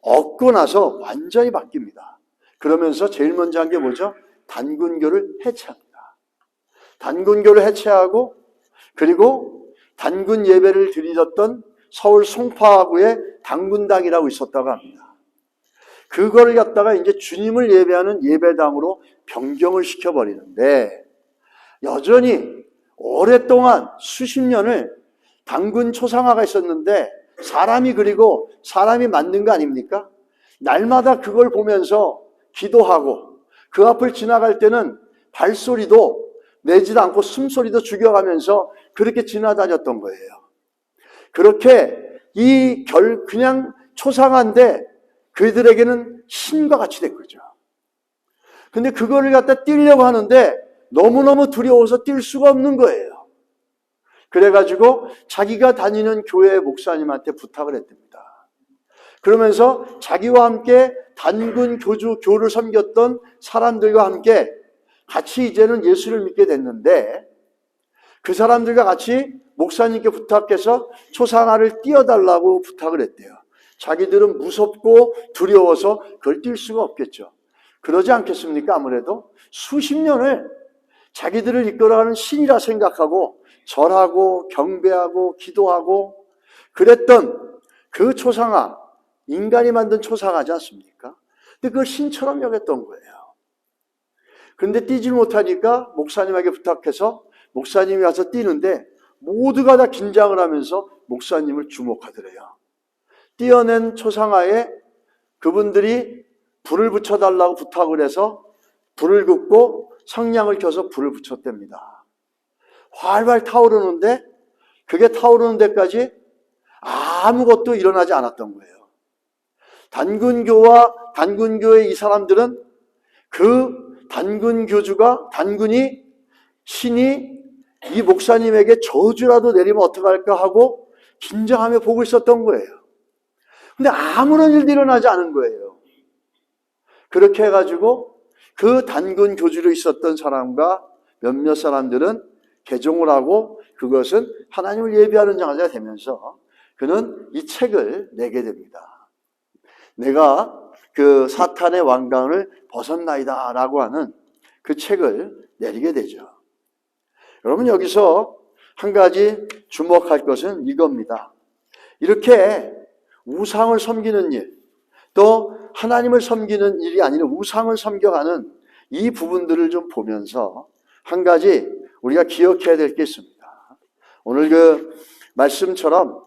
얻고 나서 완전히 바뀝니다. 그러면서 제일 먼저 한 게 뭐죠? 단군교를 해체합니다. 단군교를 해체하고 그리고 단군 예배를 드리던 서울 송파구에 단군당이라고 있었다고 합니다. 그거를 갖다가 이제 주님을 예배하는 예배당으로 변경을 시켜버리는데 여전히 오랫동안 수십 년을 단군 초상화가 있었는데 사람이 그리고 사람이 만든 거 아닙니까? 날마다 그걸 보면서 기도하고 그 앞을 지나갈 때는 발소리도 내지도 않고 숨소리도 죽여가면서 그렇게 지나다녔던 거예요. 그렇게 그냥 초상화인데 그들에게는 신과 같이 된 거죠. 근데 그거를 갖다 띄려고 하는데 너무너무 두려워서 뛸 수가 없는 거예요. 그래가지고 자기가 다니는 교회 목사님한테 부탁을 했답니다. 그러면서 자기와 함께 단군 교를 섬겼던 사람들과 함께 같이 이제는 예수를 믿게 됐는데 그 사람들과 같이 목사님께 부탁해서 초상화를 띄워달라고 부탁을 했대요. 자기들은 무섭고 두려워서 그걸 뛸 수가 없겠죠. 그러지 않겠습니까? 아무래도 수십 년을 자기들을 이끌어가는 신이라 생각하고 절하고 경배하고 기도하고 그랬던 그 초상화, 인간이 만든 초상화지 않습니까? 근데 그걸 신처럼 여겼던 거예요. 그런데 뛰질 못하니까 목사님에게 부탁해서 목사님이 와서 뛰는데 모두가 다 긴장을 하면서 목사님을 주목하더래요. 뛰어낸 초상화에 그분들이 불을 붙여달라고 부탁을 해서 불을 긋고 성냥을 켜서 불을 붙였답니다. 활활 타오르는데 그게 타오르는 데까지 아무것도 일어나지 않았던 거예요. 단군교의 이 사람들은 그 단군이 신이 이 목사님에게 저주라도 내리면 어떡할까 하고 긴장하며 보고 있었던 거예요. 근데 아무런 일도 일어나지 않은 거예요. 그렇게 해가지고 그 단군 교주로 있었던 사람과 몇몇 사람들은 개종을 하고 그것은 하나님을 예비하는 자가 되면서 그는 이 책을 내게 됩니다. 내가 그 사탄의 왕관을 벗었나이다 라고 하는 그 책을 내리게 되죠. 여러분, 여기서 한 가지 주목할 것은 이겁니다. 이렇게 우상을 섬기는 일, 또 하나님을 섬기는 일이 아니라 우상을 섬겨가는 이 부분들을 좀 보면서 한 가지 우리가 기억해야 될 게 있습니다. 오늘 그 말씀처럼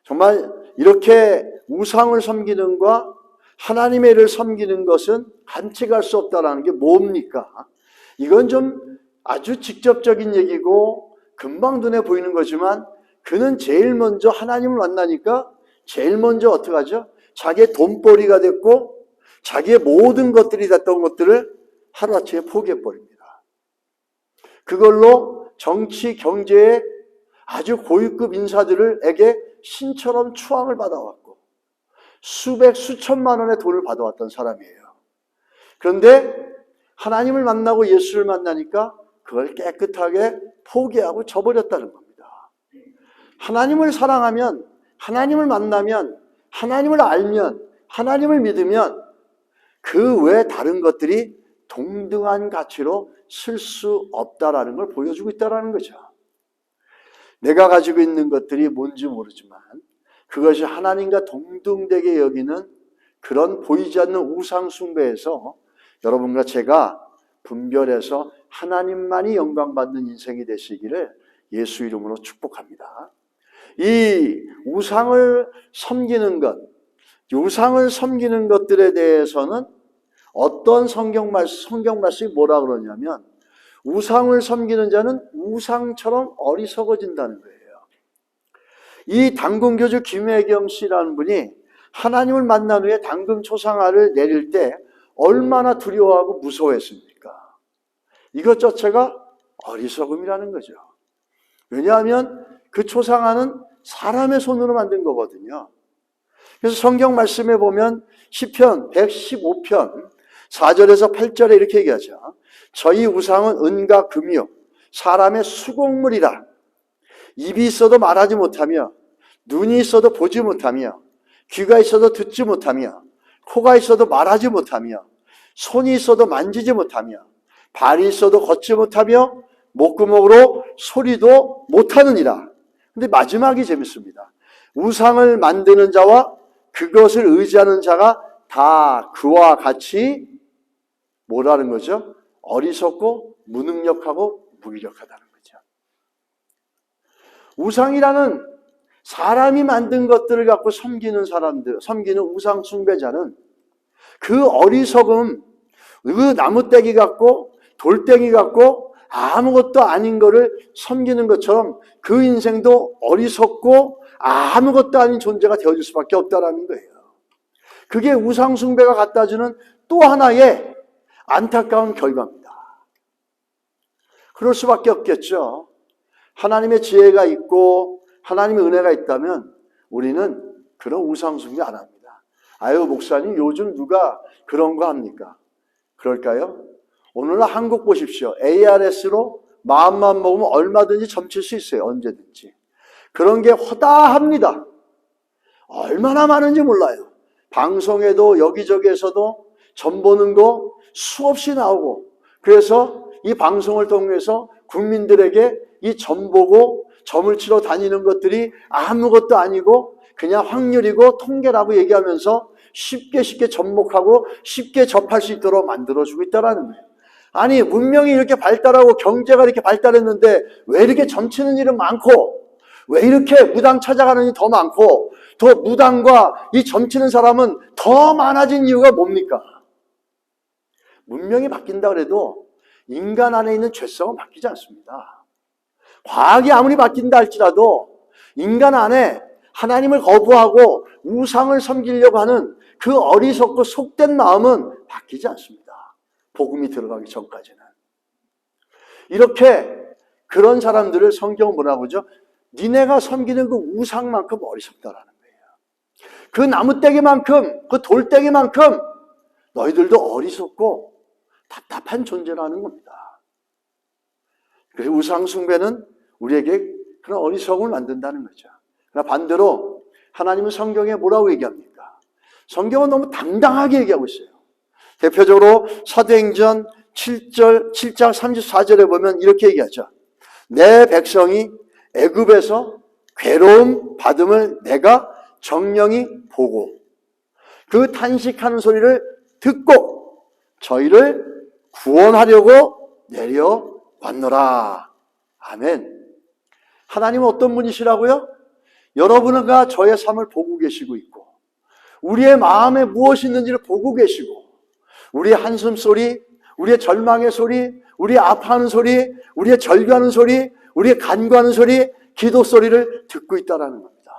정말 이렇게 우상을 섬기는 것과 하나님의 일을 섬기는 것은 간직할 수 없다는 게 뭡니까? 이건 좀 아주 직접적인 얘기고 금방 눈에 보이는 거지만 그는 제일 먼저 하나님을 만나니까 제일 먼저 어떻게 하죠? 자기의 돈벌이가 됐고 자기의 모든 것들이 됐던 것들을 하루아침에 포기해버립니다. 그걸로 정치, 경제에 아주 고위급 인사들에게 신처럼 추앙을 받아왔고 수백, 수천만 원의 돈을 받아왔던 사람이에요. 그런데 하나님을 만나고 예수를 만나니까 그걸 깨끗하게 포기하고 저버렸다는 겁니다. 하나님을 사랑하면, 하나님을 만나면, 하나님을 알면, 하나님을 믿으면 그 외 다른 것들이 동등한 가치로 쓸 수 없다라는 걸 보여주고 있다는 거죠. 내가 가지고 있는 것들이 뭔지 모르지만 그것이 하나님과 동등되게 여기는 그런 보이지 않는 우상 숭배에서 여러분과 제가 분별해서 하나님만이 영광받는 인생이 되시기를 예수 이름으로 축복합니다. 이 우상을 섬기는 것, 우상을 섬기는 것들에 대해서는 어떤 성경 말씀이 뭐라 그러냐면 우상을 섬기는 자는 우상처럼 어리석어진다는 거예요. 이 당군교주 김혜경 씨라는 분이 하나님을 만난 후에 당금 초상화를 내릴 때 얼마나 두려워하고 무서워했습니까? 이것 자체가 어리석음이라는 거죠. 왜냐하면 그 초상화는 사람의 손으로 만든 거거든요. 그래서 성경 말씀에 보면 시편 115편 4절에서 8절에 이렇게 얘기하죠. 저희 우상은 은과 금이요 사람의 수공물이라. 입이 있어도 말하지 못하며 눈이 있어도 보지 못하며 귀가 있어도 듣지 못하며 코가 있어도 말하지 못하며 손이 있어도 만지지 못하며 발이 있어도 걷지 못하며 목구멍으로 소리도 못하느니라. 근데 마지막이 재밌습니다. 우상을 만드는 자와 그것을 의지하는 자가 다 그와 같이 뭐라는 거죠? 어리석고 무능력하고 무기력하다는 거죠. 우상이라는 사람이 만든 것들을 갖고 섬기는 사람들, 섬기는 우상 숭배자는 그 어리석음, 그 나무떼기 갖고 돌덩이 갖고 아무것도 아닌 거를 섬기는 것처럼 그 인생도 어리석고 아무것도 아닌 존재가 되어질 수밖에 없다는 거예요. 그게 우상 숭배가 갖다 주는 또 하나의 안타까운 결과입니다. 그럴 수밖에 없겠죠. 하나님의 지혜가 있고 하나님의 은혜가 있다면 우리는 그런 우상 숭배 안 합니다. 아유, 목사님 요즘 누가 그런 거 합니까? 그럴까요? 오늘날 한국 보십시오. ARS로 마음만 먹으면 얼마든지 점칠 수 있어요. 언제든지. 그런 게 허다합니다. 얼마나 많은지 몰라요. 방송에도 여기저기에서도 점 보는 거 수없이 나오고, 그래서 이 방송을 통해서 국민들에게 이 점 보고 점을 치러 다니는 것들이 아무것도 아니고 그냥 확률이고 통계라고 얘기하면서 쉽게 접목하고 쉽게 접할 수 있도록 만들어주고 있다는 거예요. 아니, 문명이 이렇게 발달하고 경제가 이렇게 발달했는데 왜 이렇게 점치는 일은 많고, 왜 이렇게 무당 찾아가는 일이 더 많고, 더 무당과 이 점치는 사람은 더 많아진 이유가 뭡니까? 문명이 바뀐다 그래도 인간 안에 있는 죄성은 바뀌지 않습니다. 과학이 아무리 바뀐다 할지라도 인간 안에 하나님을 거부하고 우상을 섬기려고 하는 그 어리석고 속된 마음은 바뀌지 않습니다. 복음이 들어가기 전까지는. 이렇게 그런 사람들을 성경은 뭐라고 하죠? 니네가 섬기는 그 우상만큼 어리석다라는 거예요. 그 나무떼기만큼, 그 돌떼기만큼 너희들도 어리석고 답답한 존재라는 겁니다. 그래서 우상 숭배는 우리에게 그런 어리석음을 만든다는 거죠. 그러나 반대로 하나님은 성경에 뭐라고 얘기합니까? 성경은 너무 당당하게 얘기하고 있어요. 대표적으로 사도행전 7장 34절에 보면 이렇게 얘기하죠. 내 백성이 애굽에서 괴로움 받음을 내가 정령이 보고 그 탄식하는 소리를 듣고 저희를 구원하려고 내려왔노라. 아멘. 하나님은 어떤 분이시라고요? 여러분과 저의 삶을 보고 계시고 있고 우리의 마음에 무엇이 있는지를 보고 계시고 우리의 한숨 소리, 우리의 절망의 소리, 우리의 아파하는 소리, 우리의 절규하는 소리, 우리의 간구하는 소리, 기도 소리를 듣고 있다는 겁니다.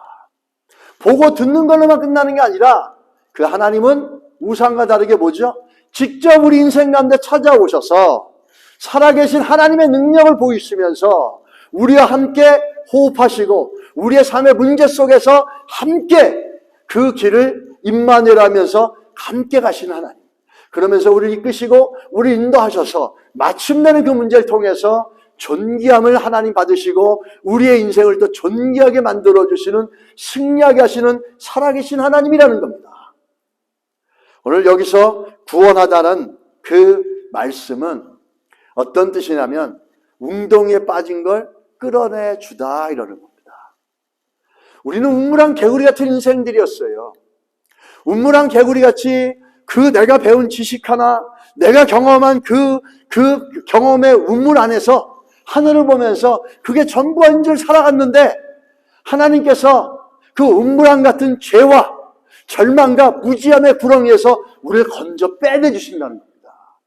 보고 듣는 걸로만 끝나는 게 아니라 그 하나님은 우상과 다르게 뭐죠? 직접 우리 인생 가운데 찾아오셔서 살아계신 하나님의 능력을 보이시면서 우리와 함께 호흡하시고 우리의 삶의 문제 속에서 함께 그 길을 임마누엘하면서 함께 가시는 하나님. 그러면서 우리를 이끄시고 우리를 인도하셔서 마침내는 그 문제를 통해서 존귀함을 하나님 받으시고 우리의 인생을 또 존귀하게 만들어주시는 승리하게 하시는 살아계신 하나님이라는 겁니다. 오늘 여기서 구원하다는 그 말씀은 어떤 뜻이냐면 웅덩이에 빠진 걸 끌어내 주다 이러는 겁니다. 우리는 우물안 개구리 같은 인생들이었어요. 우물안 개구리 같이 그 내가 배운 지식 하나, 내가 경험한 그 경험의 우물 안에서 하늘을 보면서 그게 전부인 줄 살아갔는데 하나님께서 그 우물안 같은 죄와 절망과 무지함의 구렁이에서 우리를 건져 빼내주신다는 겁니다.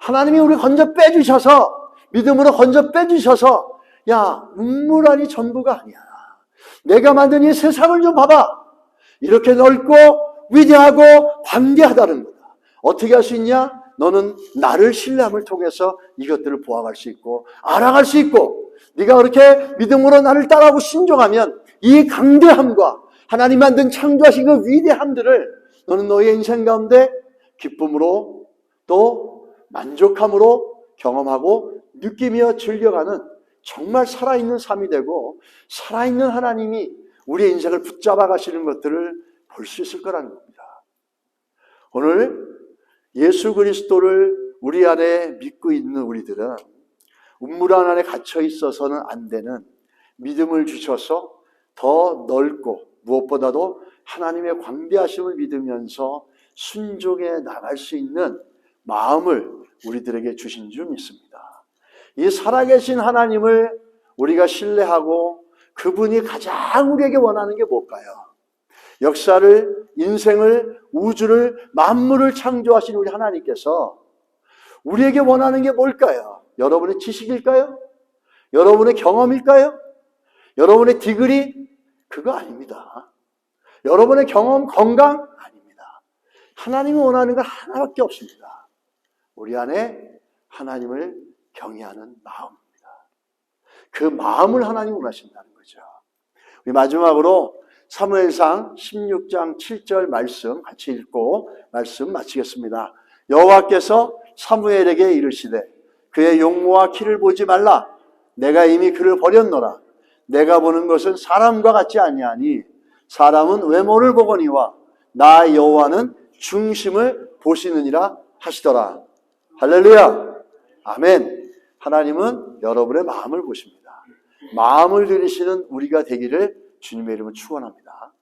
하나님이 우리를 건져 빼주셔서 믿음으로 건져 빼주셔서 야, 우물안이 전부가 아니야. 내가 만든 이 세상을 좀 봐봐. 이렇게 넓고 위대하고 광대하다는 거다. 어떻게 할 수 있냐? 너는 나를 신뢰함을 통해서 이것들을 보아갈 수 있고 알아갈 수 있고 네가 그렇게 믿음으로 나를 따라하고 신종하면 이 강대함과 하나님 만든 창조하신 그 위대함들을 너는 너의 인생 가운데 기쁨으로 또 만족함으로 경험하고 느끼며 즐겨가는 정말 살아있는 삶이 되고 살아있는 하나님이 우리의 인생을 붙잡아 가시는 것들을 볼 수 있을 거라는 겁니다. 오늘 예수 그리스도를 우리 안에 믿고 있는 우리들은 우물안 안에 갇혀 있어서는 안 되는 믿음을 주셔서 더 넓고 무엇보다도 하나님의 광대하심을 믿으면서 순종해 나갈 수 있는 마음을 우리들에게 주신 줄 믿습니다. 이 살아계신 하나님을 우리가 신뢰하고 그분이 가장 우리에게 원하는 게 뭘까요? 역사를, 인생을, 우주를, 만물을 창조하신 우리 하나님께서 우리에게 원하는 게 뭘까요? 여러분의 지식일까요? 여러분의 경험일까요? 여러분의 디그리? 그거 아닙니다. 여러분의 경험, 건강? 아닙니다. 하나님이 원하는 건 하나밖에 없습니다. 우리 안에 하나님을 경외하는 마음입니다. 그 마음을 하나님이 원하신다는 거죠. 우리 마지막으로 사무엘상 16장 7절 말씀 같이 읽고 말씀 마치겠습니다. 여호와께서 사무엘에게 이르시되 그의 용모와 키를 보지 말라. 내가 이미 그를 버렸노라. 내가 보는 것은 사람과 같지 아니하니 사람은 외모를 보거니와 나 여호와는 중심을 보시느니라 하시더라. 할렐루야. 아멘. 하나님은 여러분의 마음을 보십니다. 마음을 들이시는 우리가 되기를 주님의 이름으로 축원합니다.